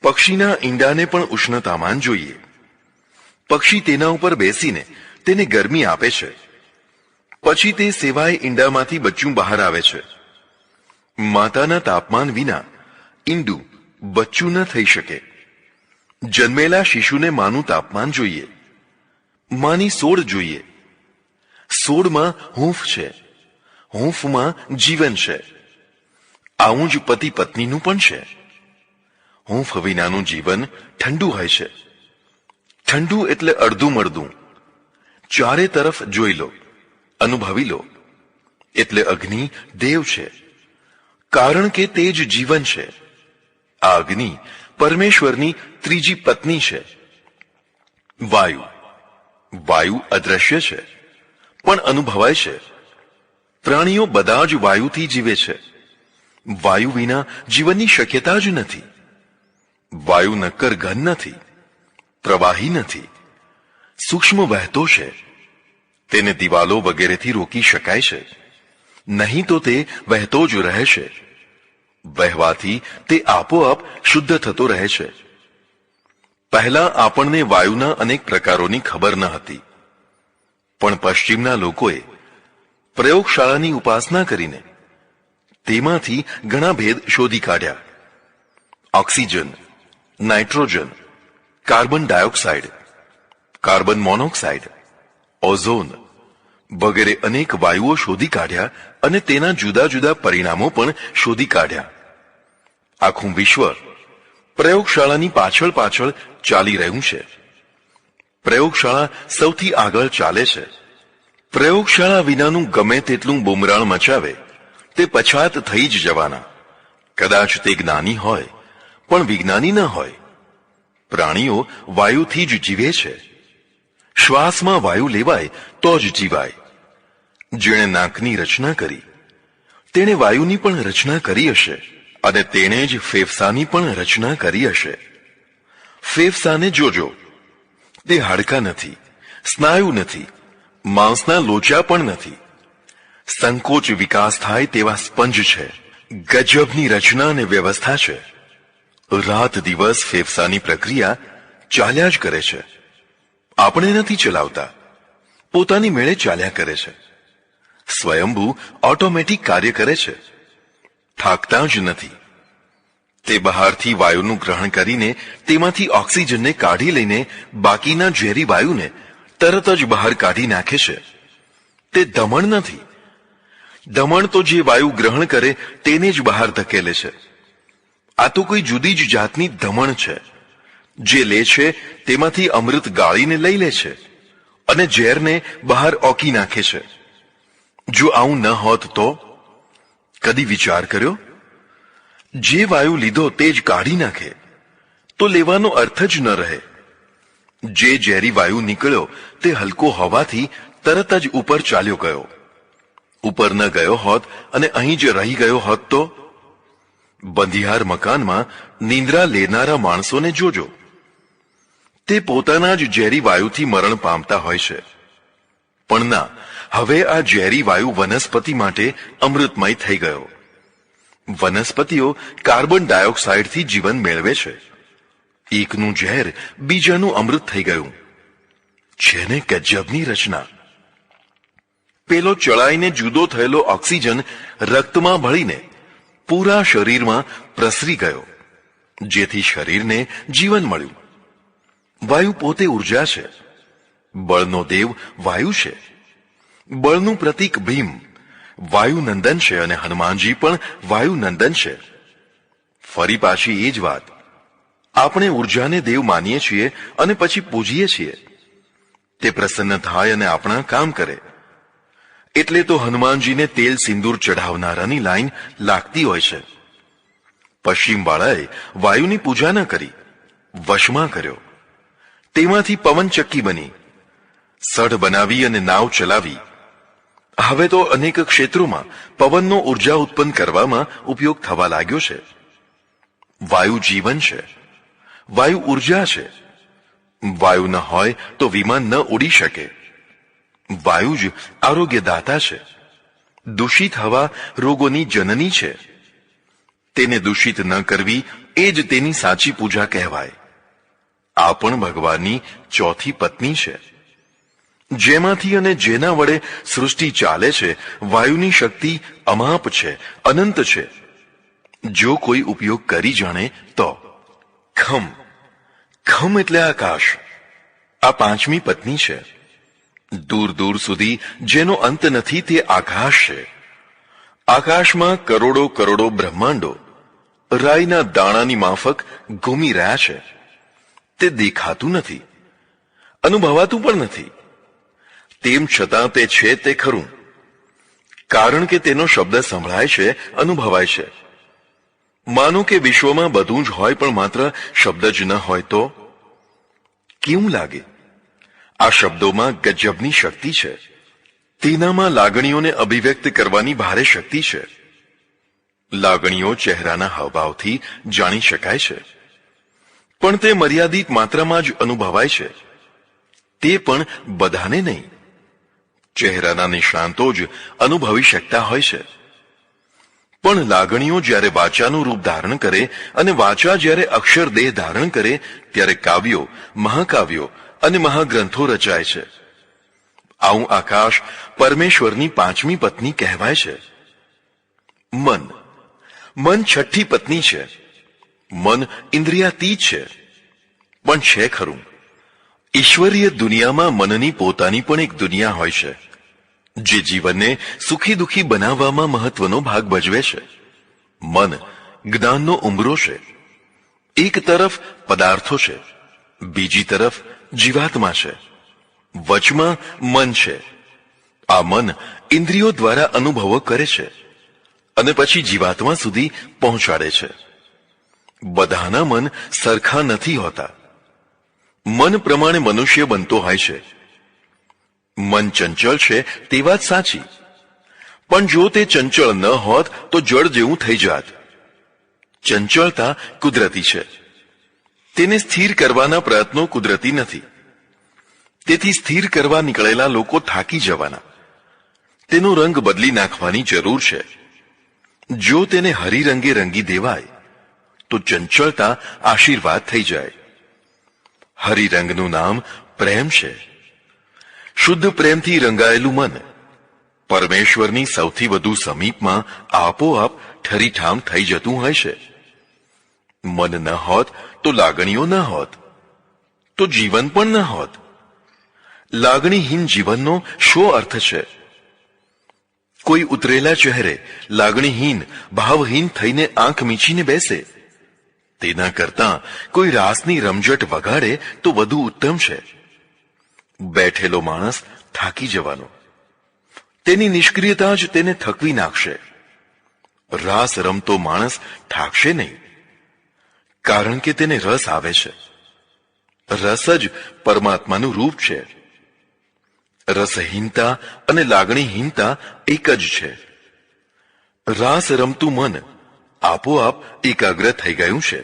પક્ષીના ઈંડાને પણ ઉષ્ણતામાન જોઈએ. પક્ષી તેના ઉપર બેસીને તેને ગરમી આપે છે. પછી તે સેવાય ઈંડામાંથી બચ્ચું બહાર આવે છે. માતાના તાપમાન વિના ઈંડું બચ્ચું ન થઈ શકે. જન્મેલા શિશુને માનું તાપમાન જોઈએ. માની સોડ જોઈએ. સોડમાં હૂંફ છે, હૂંફમાં જીવન છે. આવું જ પતિ પત્નીનું પણ છે. હૂંફ વિનાનું જીવન ઠંડુ હોય છે. ઠંડુ એટલે અડધું મળદું. ચારે તરફ જોઈ લો, અનુભવી લો. એટલે અગ્નિ દેવ છે, કારણ કે તે જ જીવન છે. આ અગ્નિ પરમેશ્વરની ત્રીજી પત્ની છે. વાયુ, વાયુ અદ્રશ્ય છે પણ અનુભવાય છે. પ્રાણીઓ બધા જ વાયુથી જીવે છે. વાયુ વિના જીવનની શક્યતા જ નથી. વાયુ નક્કર ઘન નથી, પ્રવાહી નથી, સૂક્ષ્મ વહેતો છે. તેને દિવાલો વગેરેથી રોકી શકાય છે, નહીં તો તે વહેતો જ રહે છે. વહેવાથી તે આપોઆપ શુદ્ધ થતો રહે છે. પહેલા આપણને વાયુના અનેક પ્રકારોની ખબર ન હતી, પણ પશ્ચિમના લોકોએ પ્રયોગશાળાની ઉપાસના કરીને તેમાંથી ઘણા ભેદ શોધી કાઢ્યા. Oxygen, nitrogen, carbon dioxide, carbon monoxide, ozone વગેરે અનેક વાયુઓ શોધી કાઢ્યા અને તેના જુદા જુદા પરિણામો પણ શોધી કાઢ્યા. આખું વિશ્વ પ્રયોગશાળાની પાછળ પાછળ ચાલી રહ્યું છે. પ્રયોગશાળા સૌથી આગળ ચાલે છે. પ્રયોગશાળા વિનાનું ગમે તેટલું બુમરાણ મચાવે તે પછાત થઈ જ જવાના. કદાચ તે જ્ઞાની હોય પણ વિજ્ઞાની ન હોય. પ્રાણીઓ વાયુથી જ જીવે છે. શ્વાસમાં વાયુ લેવાય તો જ જીવાય. જેણે નાકની રચના કરી તેણે વાયુની પણ રચના કરી હશે, અને તેણે જ ફેફસાની પણ રચના કરી હશે. ફેફસાને જોજો, તે હાડકા નથી, સ્નાયુ નથી, માંસના લોચા પણ નથી. સંકોચ વિકાસ થાય તેવા સ્પંજ છે. ગજબની રચના અને વ્યવસ્થા છે. રાત દિવસ ફેફસાની પ્રક્રિયા ચાલ્યા જ કરે છે. આપણે નથી ચલાવતા, પોતાની મેળે ચાલ્યા કરે છે. સ્વયંભૂ ઓટોમેટિક કાર્ય કરે છે, થાકતા જ નથી. તે બહારથી વાયુનું ગ્રહણ કરીને તેમાંથી ઓક્સિજનને કાઢી લઈને બાકીના ઝેરી વાયુને તરત જ બહાર કાઢી નાખે છે. તે દમણ નથી. દમણ તો જે વાયુ ગ્રહણ કરે તેને જ બહાર ધકેલે છે. આ તો કોઈ જુદી જ જાતની દમણ છે. જે લે છે તેમાંથી અમૃત ગાળીને લઈ લે છે અને ઝેરને બહાર ઓકી નાખે છે. જો આવું ન હોત તો કદી વિચાર કર્યો? જે વાયુ લીધો તે જ કાઢી નાખે તો લેવાનો અર્થ જ ન રહે. જે ઝેરી વાયુ નીકળ્યો તે હલકો હોવાથી તરત જ ઉપર ચાલ્યો ગયો. ઉપર ન ગયો હોત અને અહીં જ રહી ગયો હોત તો? બંધિયાર મકાનમાં નિંદ્રા લેનારા માણસોને જોજો, તે પોતાના જ ઝેરી વાયુથી મરણ પામતા હોય છે. પણ ના, હવે આ ઝેરી વાયુ વનસ્પતિ માટે અમૃતમય થઈ ગયો. વનસ્પતિઓ કાર્બન ડાયોક્સાઇડથી જીવન મેળવે છે. એકનું ઝેર બીજાનું અમૃત થઈ ગયું. છે ને ગજબની રચના. પેલો ચડાઈને જુદો થયેલો ઓક્સિજન રક્તમાં ભળીને પૂરા શરીરમાં પ્રસરી ગયો, જેથી શરીરને જીવન મળ્યું. વાયુ પોતે ઉર્જા છે. બળનો દેવ વાયુ છે. બળનું પ્રતીક ભીમ વાયુનંદન છે અને હનુમાનજી પણ વાયુનંદન છે. ફરી પાછી એ જ વાત. આપણે ઉર્જાને દેવ માનીએ છીએ અને પછી પૂજીએ છીએ. તે પ્રસન્ન થાય અને આપણા કામ કરે. એટલે તો હનુમાનજીને તેલ સિંદૂર ચઢાવનારાની લાઈન લાગતી હોય છે. પશ્ચિમવાળાએ વાયુની પૂજા ન કરી, વશમાં કર્યો. તેમાંથી પવનચક્કી બની, સઢ બનાવી અને નાવ ચલાવી. હવે તો અનેક ક્ષેત્રોમાં પવનનો ઉર્જા ઉત્પન્ન કરવામાં ઉપયોગ થવા લાગ્યો છે. વાયુ જીવન છે. વાયુ ઉર્જા છે. વાયુ ન હોય તો વિમાન ન ઉડી શકે. વાયુ જ આરોગ્યદાતા છે. દૂષિત હવા રોગોની જનની છે. તેને દૂષિત ન કરવી એ જ તેની સાચી પૂજા કહેવાય. આ પણ ભગવાનની ચોથી પત્ની છે. જેમાંથી અને જેના વડે સૃષ્ટિ ચાલે છે, વાયુની શક્તિ અમાપ છે, અનંત છે. જો કોઈ ઉપયોગ કરી જાણે તો. ખમ. ખમ એટલે આકાશ. આ પાંચમી પત્ની છે. દૂર દૂર સુધી જેનો અંત નથી તે આકાશ છે. આકાશમાં કરોડો કરોડો બ્રહ્માંડો રાઈના દાણાની માફક ઘૂમી રહ્યા છે. તે દેખાતું નથી, અનુભવાતું પણ નથી. તેમ છતાં તે છે તે ખરું, કારણ કે તેનો શબ્દ સંભળાય છે, અનુભવાય છે. માનો કે વિશ્વમાં બધું જ હોય પણ માત્ર શબ્દ જ ન હોય તો કેવું લાગે? આ શબ્દોમાં ગજબની શક્તિ છે. તેનામાં લાગણીઓને અભિવ્યક્ત કરવાની ભારે શક્તિ છે. લાગણીઓ ચહેરાના હાવભાવથી જાણી શકાય છે, પણ તે મર્યાદિત માત્રામાં જ અનુભવાય છે. તે પણ બધાને નહીં. ચહેરાના નિષ્ણાંતો જ અનુભવી શકતા હોય છે. પણ લાગણીઓ જ્યારે વાચાનું રૂપ ધારણ કરે અને વાચા જ્યારે અક્ષર દેહ ધારણ કરે ત્યારે કાવ્યો, મહાકાવ્યો અને મહાગ્રંથો રચાય છે. આવું આકાશ પરમેશ્વરની પાંચમી પત્ની કહેવાય છે. મન. મન છઠ્ઠી પત્ની છે. મન ઇન્દ્રિયાતીત છે. પણ છે ખરું. ઈશ્વરીય દુનિયામાં મનની પોતાની પણ એક દુનિયા હોય છે, જે જીવનને સુખી દુખી બનાવવામાં મહત્વનો ભાગ ભજવે છે. મન જ્ઞાનનો ઉંબરો છે. એક તરફ પદાર્થો છે, બીજી તરફ જીવાત્મા છે, વચમાં મન છે. આ મન ઇન્દ્રિયો દ્વારા અનુભવો કરે છે અને પછી જીવાત્મા સુધી પહોંચાડે છે. બધાના મન સરખા નથી હોતા. મન પ્રમાણે મનુષ્ય બનતો હોય છે. મન ચંચળ છે તે વાત સાચી, પણ જો તે ચંચળ ન હોત તો જળ જેવું થઈ જાત. ચંચળતા કુદરતી છે. તેને સ્થિર કરવાના પ્રયત્નો કુદરતી નથી. તેથી સ્થિર કરવા નીકળેલા લોકો થાકી જવાના. તેનો રંગ બદલી નાખવાની જરૂર છે. જો તેને હરિરંગે રંગી દેવાય તો ચંચળતા આશીર્વાદ થઈ જાય. હરિરંગનું નામ પ્રેમ છે. શુદ્ધ પ્રેમથી રંગાયેલું મન પરમેશ્વરની સૌથી વધુ સમીપમાં આપોઆપ ઠરીઠામ થઈ જતું હોય છે. મન ન હોત તો લાગણીઓ ન હોત, તો જીવન પણ ન હોત. લાગણીહીન જીવનનો શો અર્થ છે? કોઈ ઉતરેલા ચહેરે લાગણીહીન ભાવહીન થઈને આંખ મીચીને બેસે તેના કરતાં કોઈ રાસની રમઝટ વગાડે તો વધુ ઉત્તમ છે. બેઠેલો માણસ થાકી જવાનો, તેની નિષ્ક્રિયતા જ તેને થકવી નાખશે. રાસ રમતો માણસ થાકશે નહીં, કારણ કે તેને રસ આવે છે. રસ જ પરમાત્માનું રૂપ છે. રસહીનતા અને લાગણીહીનતા એક જ છે. રાસ રમતું મન આપોઆપ એકાગ્ર થઈ ગયું છે.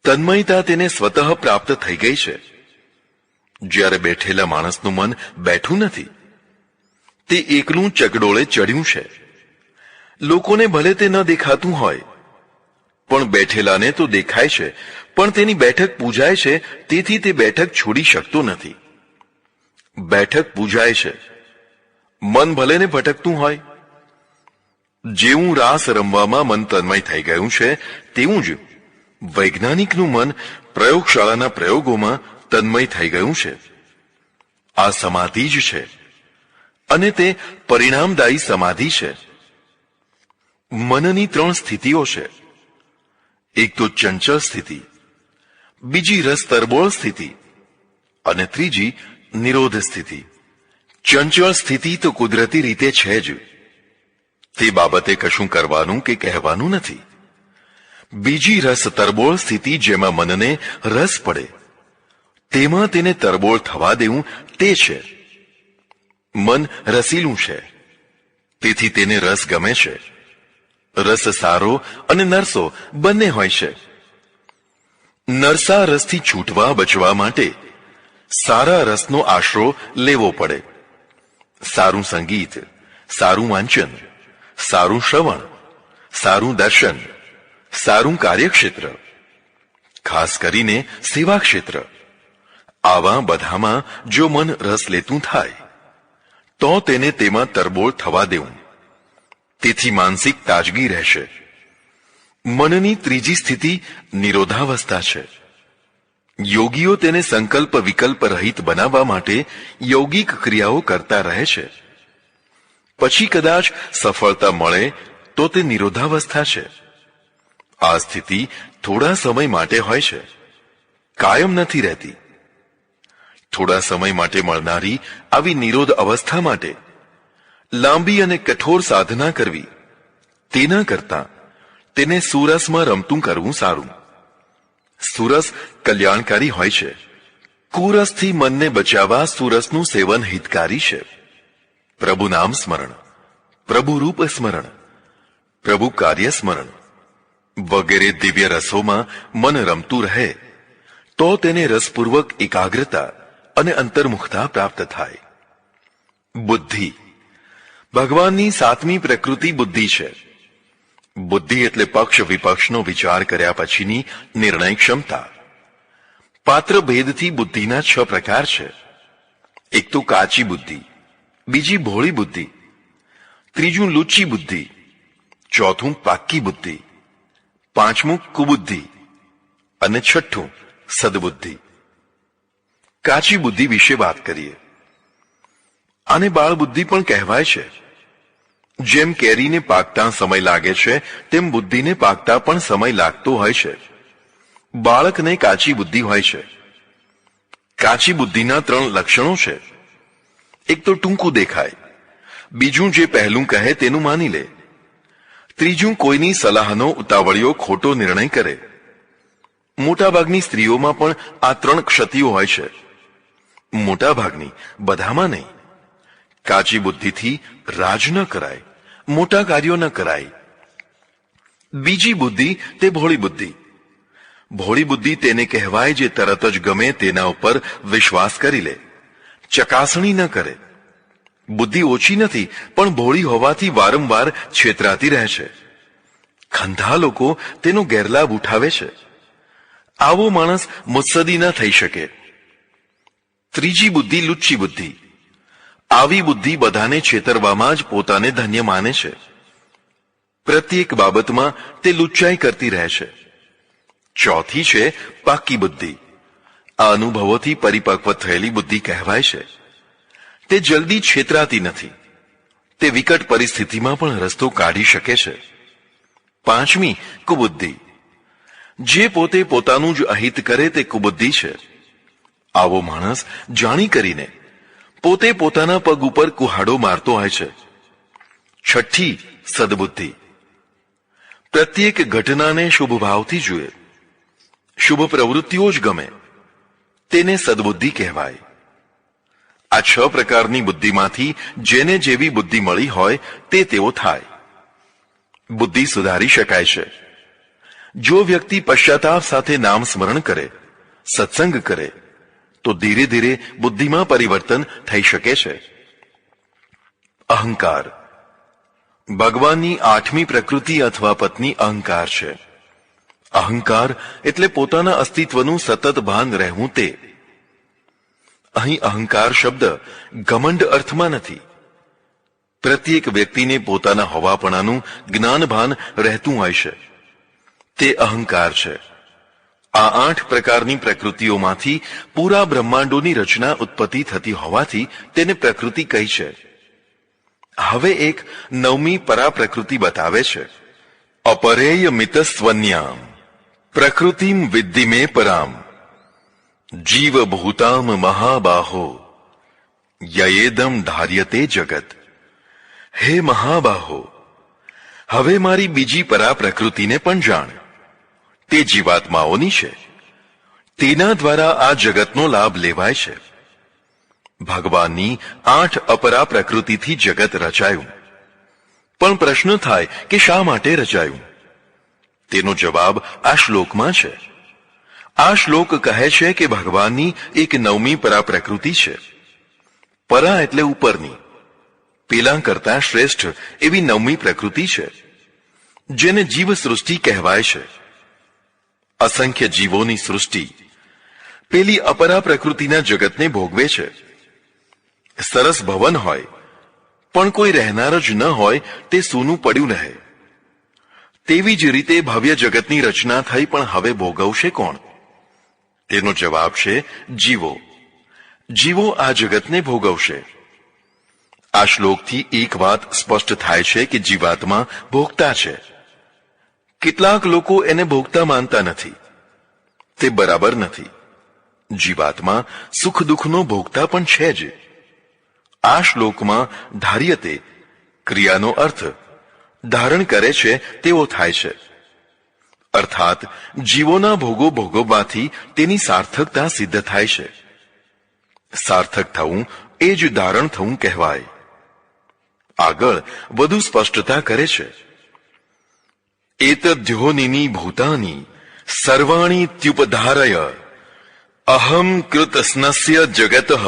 તન્મયતા તેને સ્વતઃ પ્રાપ્ત થઈ ગઈ છે. જ્યારે બેઠેલા માણસનું મન બેઠું નથી, તે એકલું ચકડોળે ચડ્યું છે. લોકોને ભલે તે ન દેખાતું હોય, પણ બેઠેલાને તો દેખાય છે. પણ તેની બેઠક પૂજાય છે, તેથી તે બેઠક છોડી શકતો નથી. બેઠક પૂજાય છે, મન ભલે ને ભટકતું હોય. જેવું રાસ રમવામાં મન તન્મય થઈ ગયું છે, તેવું જ વૈજ્ઞાનિકનું મન પ્રયોગશાળાના પ્રયોગોમાં તન્મય થઈ ગયું છે. આ સમાધિ જ છે, અને તે પરિણામદાયી સમાધિ છે. મનની ત્રણ સ્થિતિઓ છે. એક તો ચંચળ સ્થિતિ, બીજી રસ તરબોળ સ્થિતિ અને ત્રીજી નિરોધ સ્થિતિ. ચંચળ સ્થિતિ તો કુદરતી રીતે છે જ, તે બાબતે કશું કરવાનું કે કહેવાનું નથી. બીજી રસ તરબોળ સ્થિતિ, જેમાં મનને રસ પડે, તેમાં તેને તરબોળ થવા દેવું, તે છે. મન રસીલું છે, તેથી તેને રસ ગમે છે. રસ સારો અને નરસો બંને હોય છે. નરસા રસથી છૂટવા બચવા માટે સારા રસનો આશરો લેવો પડે. સારું સંગીત, સારું વાંચન, સારું શ્રવણ, સારું દર્શન, સારું કાર્યક્ષેત્ર, ખાસ કરીને સેવા ક્ષેત્ર, આવા બધામાં જો મન રસ લેતું થાય તો તેને તેમાં તરબોળ થવા દેવું. તેથી માનસિક તાજગી રહેશે. મનની ત્રીજી સ્થિતિ નિરોધાવસ્થા છે. યોગીઓ તેને સંકલ્પ વિકલ્પ રહિત બનાવવા માટે યૌગિક ક્રિયાઓ કરતા રહે છે. પછી કદાચ સફળતા મળે તો તે નિરોધાવસ્થા છે. આ સ્થિતિ થોડા સમય માટે હોય છે, કાયમ નથી રહેતી. થોડા સમય માટે મળનારી આવી નિરોધ અવસ્થા માટે લાંબી અને કઠોર સાધના કરવી, તેના કરતાં તેને સુરસમાં રમતું કરવું સારું. સુરસ કલ્યાણકારી હોય છે. કુરસથી મનને બચાવવા સુરસનું સેવન હિતકારી છે. પ્રભુ નામ સ્મરણ, પ્રભુ રૂપ સ્મરણ, પ્રભુ કાર્ય સ્મરણ વગેરે દિવ્ય રસોમાં મન રમતું રહે તો તેને રસપૂર્વક એકાગ્રતા અને અંતર્મુખતા પ્રાપ્ત થાય. બુદ્ધિ, ભગવાનની સાતમી પ્રકૃતિ બુદ્ધિ છે. બુદ્ધિ એટલે પક્ષ વિપક્ષનો વિચાર કર્યા પછીની નિર્ણય ક્ષમતા. પાત્ર ભેદથી બુદ્ધિના 6 પ્રકાર છે. એક તો કાચી બુદ્ધિ, બીજી ભોળી બુદ્ધિ, ત્રીજું લુચ્ચી બુદ્ધિ, ચોથું પાક્કી બુદ્ધિ, પાંચમું કુબુદ્ધિ અને છઠ્ઠું સદબુદ્ધિ. કાચી બુદ્ધિ વિશે વાત કરીએ. આને બાળ બુદ્ધિ પણ કહેવાય છે. જેમ કેરીને પાકતા સમય લાગે છે, તેમ બુદ્ધિને પાકતા પણ સમય લાગતો હોય છે. બાળકને કાચી બુદ્ધિ હોય છે. કાચી બુદ્ધિના 3 લક્ષણો છે. એક તો ટૂંકું દેખાય, બીજું જે પહેલું કહે તેનું માની લે, ત્રીજું કોઈની સલાહનો ઉતાવળિયો ખોટો નિર્ણય કરે. મોટાભાગની સ્ત્રીઓમાં પણ આ 3 ક્ષતિઓ હોય છે. મોટાભાગની, બધામાં નહીં. કાચી બુદ્ધિથી રાજ ન કરાય, મોટા કાર્યો ન કરાય. બીજી બુદ્ધિ તે ભોળી બુદ્ધિ. ભોળી બુદ્ધિ તેને કહેવાય જે તરત જ ગમે તેના ઉપર વિશ્વાસ કરી લે, ચકાસણી ન કરે. બુદ્ધિ ઓછી નથી, પણ ભોળી હોવાથી વારંવાર છેતરાતી રહે છે. ખંધા લોકો તેનો ગેરલાભ ઉઠાવે છે. આવો માણસ મુત્સદી ન થઈ શકે. ત્રીજી બુદ્ધિ લુચ્ચી બુદ્ધિ. આવી બુદ્ધિ બધાને છેતરવામાં જ પોતાને ધન્ય માને છે. પ્રત્યેક બાબતમાં તે લુચ્ચાઈ કરતી રહે છે. ચોથી છે પાકી બુદ્ધિ. આ અનુભવોથી પરિપક્વ થયેલી બુદ્ધિ કહેવાય છે. તે જલ્દી છેતરાતી નથી. તે વિકટ પરિસ્થિતિમાં પણ રસ્તો કાઢી શકે છે. પાંચમી કુબુદ્ધિ. જે પોતે પોતાનું જ અહિત કરે તે કુબુદ્ધિ છે. આવો માણસ જાણી કરીને પોતે પોતાના પગ ઉપર કુહાડો મારતો હોય છે. છઠ્ઠી સદબુદ્ધિ. પ્રત્યેક ઘટનાને શુભ ભાવથી જુએ. શુભ પ્રવૃત્તિઓ જ ગમે. તેને સદબુદ્ધિ કહેવાય. આ 6 પ્રકારની બુદ્ધિમાંથી જેને જેવી બુદ્ધિ મળી હોય તે તેવો થાય. બુદ્ધિ સુધારી શકાય છે. જો વ્યક્તિ પશ્ચાતાપ સાથે નામ સ્મરણ કરે, સત્સંગ કરે, તો ધીરે ધીરે બુદ્ધિમાં પરિવર્તન થઈ શકે છે. અહંકાર. ભગવાનની 8મી પ્રકૃતિ અથવા પત્ની અહંકાર છે. અહંકાર એટલે પોતાના અસ્તિત્વનું સતત ભાન રહેવું તે. અહીં અહંકાર શબ્દ ઘમંડ અર્થમાં નથી. પ્રત્યેક વ્યક્તિને પોતાના હોવાપણાનું જ્ઞાનભાન રહેતું હોય છે. તે અહંકાર છે. આ 8 પ્રકારની પ્રકૃતિઓમાંથી પૂરા બ્રહ્માંડોની રચના ઉત્પત્તિ થતી હોવાથી તેને પ્રકૃતિ કહી છે. હવે એક 9મી પરાપ્રકૃતિ બતાવે છે. અપરેય મિતસ્વન્યામ પ્રકૃતિમ વિદ્ધિ મે પરામ જીવભૂતામ મહાબાહો યયેદમ ધાર્યતે જગત. હે મહાબાહો, હવે મારી બીજી પરાપ્રકૃતિને પણ જાણ. તે જીવાત્માઓની છે. તેના દ્વારા આ જગતનો લાભ લેવાય છે. ભગવાનની 8 અપરા પ્રકૃતિથી જગત રચાયું. પણ પ્રશ્ન થાય કે શા માટે રચાયું? તેનો જવાબ આ શ્લોકમાં છે. આ શ્લોક કહે છે કે ભગવાનની એક 9મી પરાપ્રકૃતિ છે. પરા એટલે ઉપરની, પેલા કરતા શ્રેષ્ઠ એવી 9મી પ્રકૃતિ છે, જેને જીવ સૃષ્ટિ કહેવાય છે. અસંખ્ય જીવોની સૃષ્ટિ પેલી અપરા પ્રકૃતિના જગતને ભોગવે છે. સરસ ભવન હોય પણ કોઈ રહેનાર જ ન હોય તે સૂનું પડ્યું રહે. તેવી જ રીતે ભવ્ય જગતની રચના થઈ પણ હવે ભોગવશે કોણ? તેનો જવાબ છે જીવો. જીવો આ જગતને ભોગવશે. આ શ્લોકથી એક વાત સ્પષ્ટ થાય છે કે જીવાત્મા ભોગતા છે. કેટલાક લોકો એને ભોગતા માનતા નથી. તે બરાબર નથી. જીવાત્મા સુખ દુઃખનો ભોગતા પણ છે જ. આ શ્લોકમાં ધાર્યતે ક્રિયાનો અર્થ ધારણ કરે છે તેવો થાય છે. અર્થાત જીવોના ભોગો ભોગવવાથી તેની સાર્થકતા સિદ્ધ થાય છે. સાર્થક થવું એ જ ધારણ થવું કહેવાય. આગળ વધુ સ્પષ્ટતા કરે છે. એતદ્યોનિની ભૂતાની સર્વાણી ત્યુપધારય અહમ કૃતસ્નસ્ય જગતઃ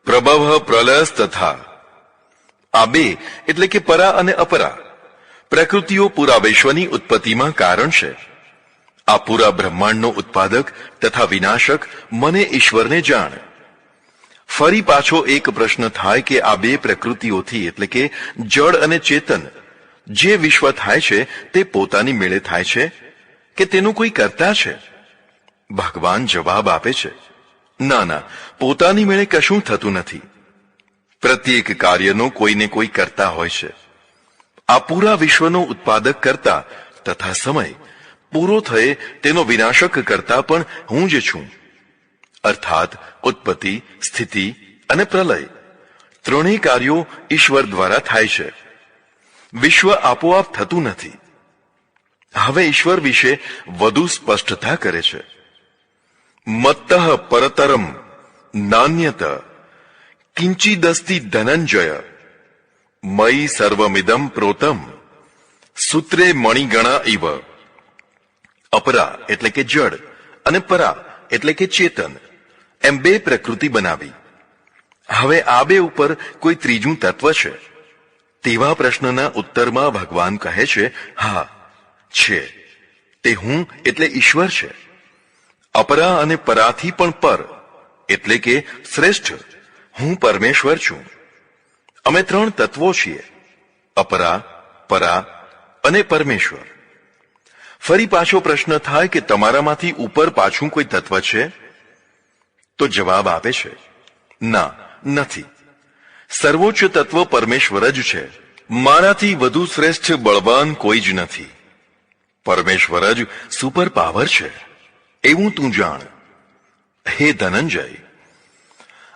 પ્રભવ પ્રલયસ તથા. આ બે એટલે કે પરા અને અપરા પ્રકૃતિઓ પૂરા વિશ્વની ઉત્પત્તિમાં કારણ છે. આ પૂરા બ્રહ્માંડનો ઉત્પાદક તથા વિનાશક મને ઈશ્વરને જાણ. ફરી પાછો એક પ્રશ્ન થાય કે આ બે પ્રકૃતિઓથી એટલે કે જળ અને ચેતન જે વિશ્વ થાય છે તે પોતાની મેળે થાય છે કે તેનું કોઈ કરતા છે? ભગવાન જવાબ આપે છે, ના ના, પોતાની મેળે કશું થતું નથી. પ્રત્યેક કાર્યનો કોઈને કોઈ કરતા હોય છે. આ પૂરા વિશ્વનો ઉત્પાદક કરતા તથા સમય પૂરો થયે તેનો વિનાશક કરતા પણ હું જ છું. અર્થાત ઉત્પત્તિ, સ્થિતિ અને પ્રલય ત્રણેય કાર્યો ઈશ્વર દ્વારા થાય છે. વિશ્વ આપોઆપ થતું નથી. હવે ઈશ્વર વિશે વધુ સ્પષ્ટતા કરે છે. મત્તઃ પરતરમ નાન્યત કિંચિદસ્તિ ધનંજય મયી સર્વમિદમ પ્રોતમ સૂત્રે મણિગણા ઇવ. અપરા એટલે કે જળ અને પરા એટલે કે ચેતન એમ બે પ્રકૃતિ બનાવી. હવે આ બે ઉપર કોઈ ત્રીજું તત્વ છે? તેવા પ્રશ્નના ઉત્તરમાં ભગવાન કહે છે, હા છે. તે હું એટલે ઈશ્વર છે. અપરા અને પરાથી પણ પર એટલે કે શ્રેષ્ઠ હું પરમેશ્વર છું. અમે ત્રણ તત્વો છીએ, અપરા, પરા અને પરમેશ્વર. ફરી પાછો પ્રશ્ન થાય કે તમારામાંથી ઉપર પાછું કોઈ તત્વ છે? તો જવાબ આપે છે, ના, નથી. સર્વોચ્ચ તત્વ પરમેશ્વર જ છે. મારાથી વધુ શ્રેષ્ઠ બળવાન કોઈ જ નથી. પરમેશ્વર જ સુપર પાવર છે, એવું તું જાણ. હે ધનંજય,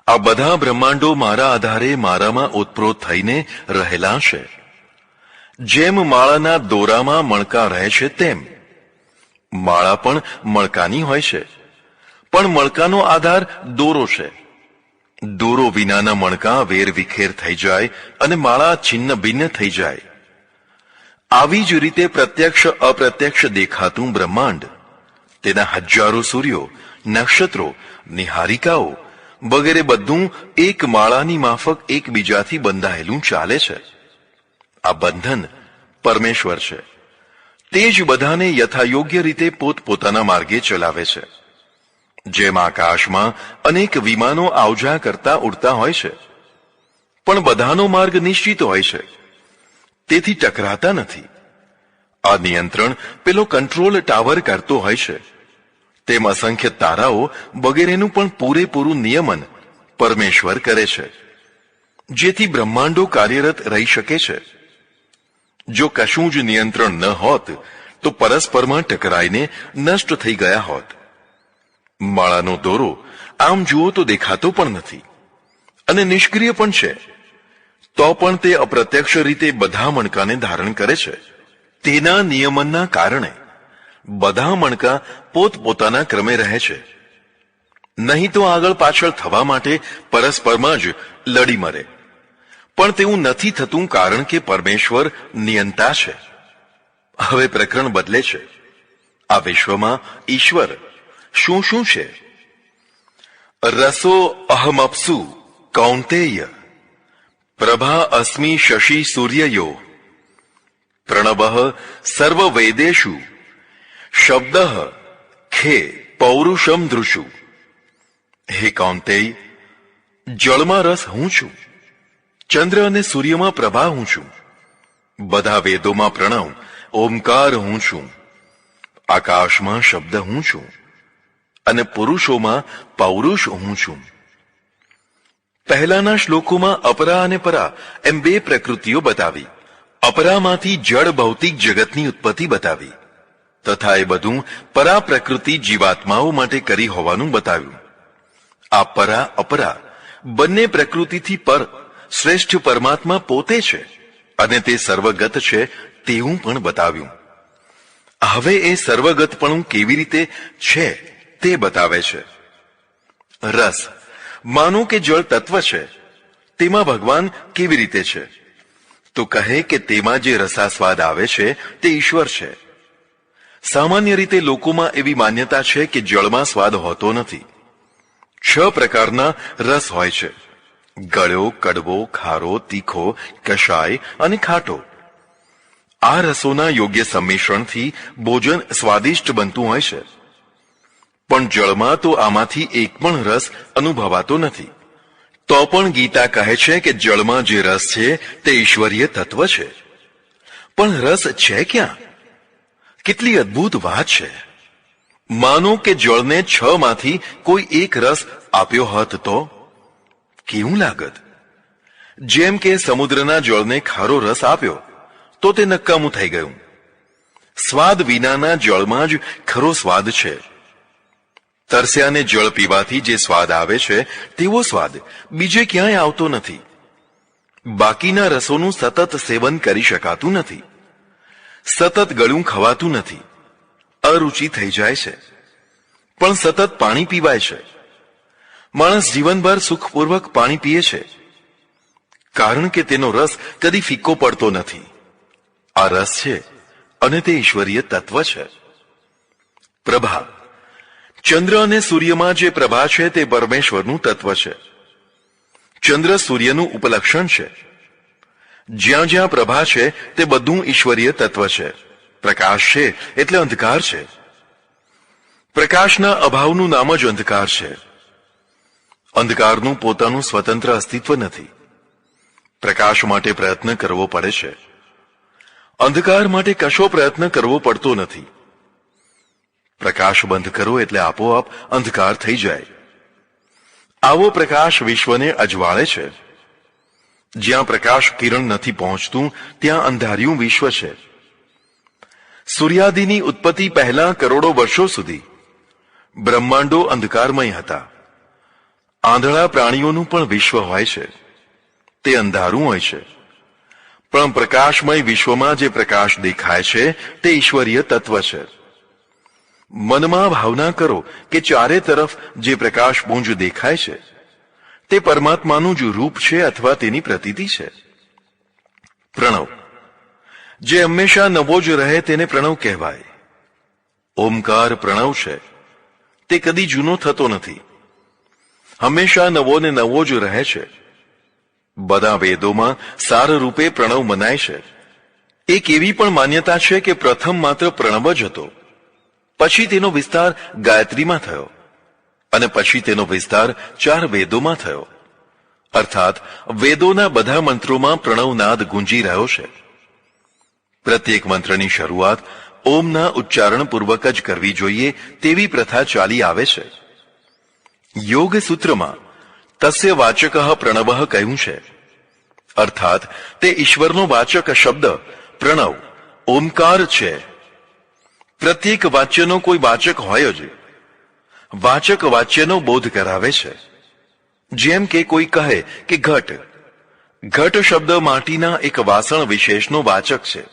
આ બધા બ્રહ્માંડો મારા આધારે મારામાં ઓતપ્રોત થઈને રહેલા છે. જેમ માળાના દોરામાં મણકા રહે છે તેમ માળા પણ મણકાની હોય છે, પણ મણકાનો આધાર દોરો છે. દોરો વિનાના મણકા વેર વિખેર થઈ જાય અને માળા છિન્ન ભિન્ન થઈ જાય. આવી જ રીતે પ્રત્યક્ષ અપ્રત્યક્ષ દેખાતું બ્રહ્માંડ, તેના હજારો સૂર્યો, નક્ષત્રો, નિહારિકાઓ વગેરે બધું એક માળાની માફક એકબીજાથી બંધાયેલું ચાલે છે. આ બંધન પરમેશ્વર છે. તે જ બધાને યથાયોગ્ય રીતે પોતપોતાના માર્ગે ચલાવે છે. જેમ આકાશમાં અનેક વિમાનો આવજા કરતા ઉડતા હોય છે, પણ બધાનો માર્ગ નિશ્ચિત હોય છે, તેથી ટકરાતા નથી. આ નિયંત્રણ પેલો કંટ્રોલ ટાવર કરતો હોય છે. તેમ અસંખ્ય તારાઓ વગેરેનું પણ પૂરેપૂરું નિયમન પરમેશ્વર કરે છે, જેથી બ્રહ્માંડો કાર્યરત રહી શકે છે. જો કશું જ નિયંત્રણ ન હોત તો પરસ્પરમાં ટકરાઈને નષ્ટ થઈ ગયા હોત. માળાનો દોરો આમ જુઓ તો દેખાતો પણ નથી અને નિષ્ક્રિય પણ છે, તો પણ તે અપ્રત્યક્ષ રીતે બધા મણકાને ધારણ કરે છે. તેના નિયમનના કારણે બધા મણકા પોતપોતાના ક્રમે રહે છે. નહીં તો આગળ પાછળ થવા માટે પરસ્પરમાં જ લડી મરે. પણ તેવું નથી થતું, કારણ કે પરમેશ્વર નિયંતા છે. હવે પ્રકરણ બદલે છે. આ વિશ્વમાં ઈશ્વર શું શું છે? રસો અહમપ્સુ કૌંતેય, પ્રભા અસ્મિ શશી સૂર્યયો, પ્રણવઃ સર્વ વેદેષુ, શબ્દઃ ખે પૌરુષમ દૃશુ. હે કૌંતેય, જળમાં રસ હું છું, ચંદ્ર અને સૂર્યમાં પ્રભા હું છું, બધા વેદોમાં પ્રણવ ઓમકાર હું છું, આકાશમાં શબ્દ હું છું અને પુરુષોમાં પૌરુષ હું છું. પહેલાના શ્લોકોમાં અપરા અને પરા એમ બે પ્રકૃતિઓ બતાવી. અપરામાંથી જળ ભૌતિક જગતની ઉત્પત્તિ બતાવી તથા એ બધું પરા પ્રકૃતિ જીવાત્માઓ માટે કરી હોવાનું બતાવ્યું. આ પરા અપરા બંને પ્રકૃતિથી પર શ્રેષ્ઠ પરમાત્મા પોતે છે અને તે સર્વગત છે તેવું પણ બતાવ્યું. હવે એ સર્વગતપણું કેવી રીતે છે તે બતાવે છે. રસ માનો કે જળ તત્વ છે, તેમાં ભગવાન કેવી રીતે છે? તો કહે કે તેમાં જે રસાસ્વાદ આવે છે તે ઈશ્વર છે. સામાન્ય રીતે લોકોમાં એવી માન્યતા છે કે જળમાં સ્વાદ હોતો નથી. 6 પ્રકારના રસ હોય છે: ગળ્યો, કડવો, ખારો, તીખો, કષાય અને ખાટો. આ રસોના યોગ્ય સંમિશ્રણથી ભોજન સ્વાદિષ્ટ બનતું હોય છે. પણ જળમાં તો આમાંથી એક પણ રસ અનુભવાતો નથી. તો પણ ગીતા કહે છે કે જળમાં જે રસ છે તે ઈશ્વરીય તત્વ છે. પણ રસ છે ક્યાં? કેટલી અદ્ભુત વાત છે! માનો કે જળને 6 માંથી કોઈ એક રસ આપ્યો હોત તો કેવું લાગત? જેમ કે સમુદ્રના જળને ખારો રસ આપ્યો તો તે નકામું થઈ ગયું. સ્વાદ વિનાના જળમાં જ ખરો સ્વાદ છે. તરસ્યાને જળ પીવાથી જે સ્વાદ આવે છે તેવો સ્વાદ બીજે ક્યાંય આવતો નથી. બાકીના રસોનું સતત સેવન કરી શકાતું નથી. સતત ગળું ખવાતું નથી. અરુચિ થઈ જાય છે. પણ સતત પાણી પીવાય છે. માણસ જીવનભર સુખપૂર્વક પાણી પીએ છે, કારણ કે તેનો રસ કદી ફીકો પડતો નથી. આ રસ છે અને તે ઈશ્વરીય તત્વ છે. પ્રભા ચંદ્ર અને સૂર્યમાં જે પ્રભા છે તે પરમેશ્વરનું તત્વ છે. ચંદ્ર સૂર્યનું ઉપલક્ષણ છે. જ્યાં જ્યાં પ્રભા છે તે બધું ઈશ્વરીય તત્વ છે. પ્રકાશ છે એટલે અંધકાર છે. પ્રકાશના અભાવનું નામ જ અંધકાર છે. અંધકારનું પોતાનું સ્વતંત્ર અસ્તિત્વ નથી. પ્રકાશ માટે પ્રયત્ન કરવો પડે છે. અંધકાર માટે કશો પ્રયત્ન કરવો પડતો નથી. પ્રકાશ બંધ કરો એટલે આપોઆપ અંધકાર થઈ જાય. આવો પ્રકાશ વિશ્વને અજવાળે છે. જ્યાં પ્રકાશ કિરણ નથી પહોંચતું ત્યાં અંધાર્યું વિશ્વ છે. સૂર્યાદિની ઉત્પત્તિ પહેલા કરોડો વર્ષો સુધી બ્રહ્માંડો અંધકારમય હતા. આંધળા પ્રાણીઓનું પણ વિશ્વ હોય છે. તે અંધારું હોય છે. પણ પ્રકાશમય વિશ્વમાં જે પ્રકાશ દેખાય છે તે ઈશ્વરીય તત્વ છે. મનમાં ભાવના કરો કે ચારે તરફ જે પ્રકાશ પુંજ દેખાય છે તે પરમાત્માનું જ રૂપ છે અથવા તેની પ્રતીતિ છે. પ્રણવ, જે હંમેશા નવો જ રહે તેને પ્રણવ કહેવાય. ઓમકાર પ્રણવ છે. તે કદી જૂનો થતો નથી. હંમેશા નવો ને નવો જ રહે છે. બધા વેદોમાં સાર રૂપે પ્રણવ મનાય છે. એક એવી પણ માન્યતા છે કે પ્રથમ માત્ર પ્રણવ જ હતો, પછી તેનો વિસ્તાર ગાયત્રીમાં થયો અને પછી તેનો વિસ્તાર 4 વેદોમાં થયો. અર્થાત વેદોના બધા મંત્રોમાં પ્રણવનાદ ગુંજી રહ્યો છે. પ્રત્યેક મંત્રની શરૂઆત ઓમના ઉચ્ચારણ પૂર્વક જ કરવી જોઈએ તેવી પ્રથા ચાલી આવે છે. યોગ સૂત્રમાં તસ્ય વાચક પ્રણવ કહ્યું છે. અર્થાત તે ઈશ્વરનો વાચક શબ્દ પ્રણવ ઓમકાર છે. પ્રત્યેક વાચ્યનો કોઈ વાચક હોય જ. વાચક વાચ્યનો બોધ કરાવે છે. જેમ કે કોઈ કહે કે ઘટ. ઘટ શબ્દ માટીના એક વાસણ વિશેષનો વાચક છે.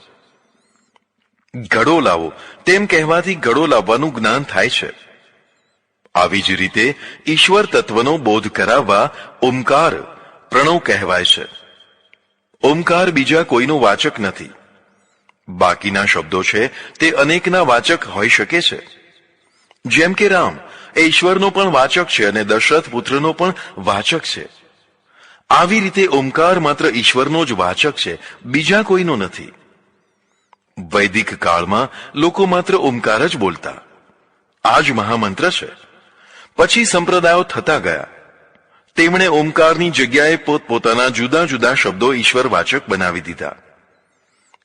ઘડો લાવો તેમ કહેવાથી ઘડો લાવવાનું જ્ઞાન થાય છે. આવી જ રીતે ઈશ્વર તત્વનો બોધ કરાવવા ઓમકાર પ્રણવ કહેવાય છે. ઓમકાર બીજા કોઈનો વાચક નથી. બાકીના શબ્દો છે તે અનેકના વાચક હોઈ શકે છે. જેમ કે રામ એ ઈશ્વરનો પણ વાચક છે અને દશરથ પુત્રનો પણ વાચક છે. આવી રીતે ઓમકાર માત્ર ઈશ્વરનો જ વાચક છે, બીજા કોઈનો નથી. વૈદિક કાળમાં લોકો માત્ર ઓમકાર જ બોલતા. આ જ મહામંત્ર છે. પછી સંપ્રદાયો થતા ગયા. તેમણે ઓમકારની જગ્યાએ પોતપોતાના જુદા જુદા શબ્દો ઈશ્વર વાચક બનાવી દીધા,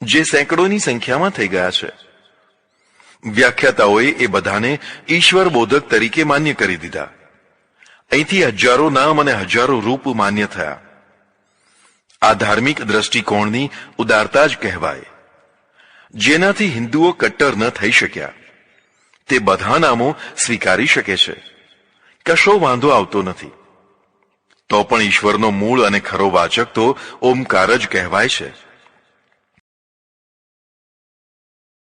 જે સેંકડોની સંખ્યામાં થઈ ગયા છે. વ્યાખ્યાતાઓએ એ બધાને ઈશ્વર બોધક તરીકે માન્ય કરી દીધા. અહીંથી હજારો નામ અને હજારો રૂપ માન્ય થયા. આ ધાર્મિક દ્રષ્ટિકોણની ઉદારતા જ કહેવાય. જેનાથી હિન્દુઓ કટ્ટર ન થઈ શક્યા. તે બધા નામો સ્વીકારી શકે છે. કશો વાંધો આવતો નથી. તો પણ ઈશ્વરનો મૂળ અને ખરો વાચક તો ઓમકાર જ કહેવાય છે.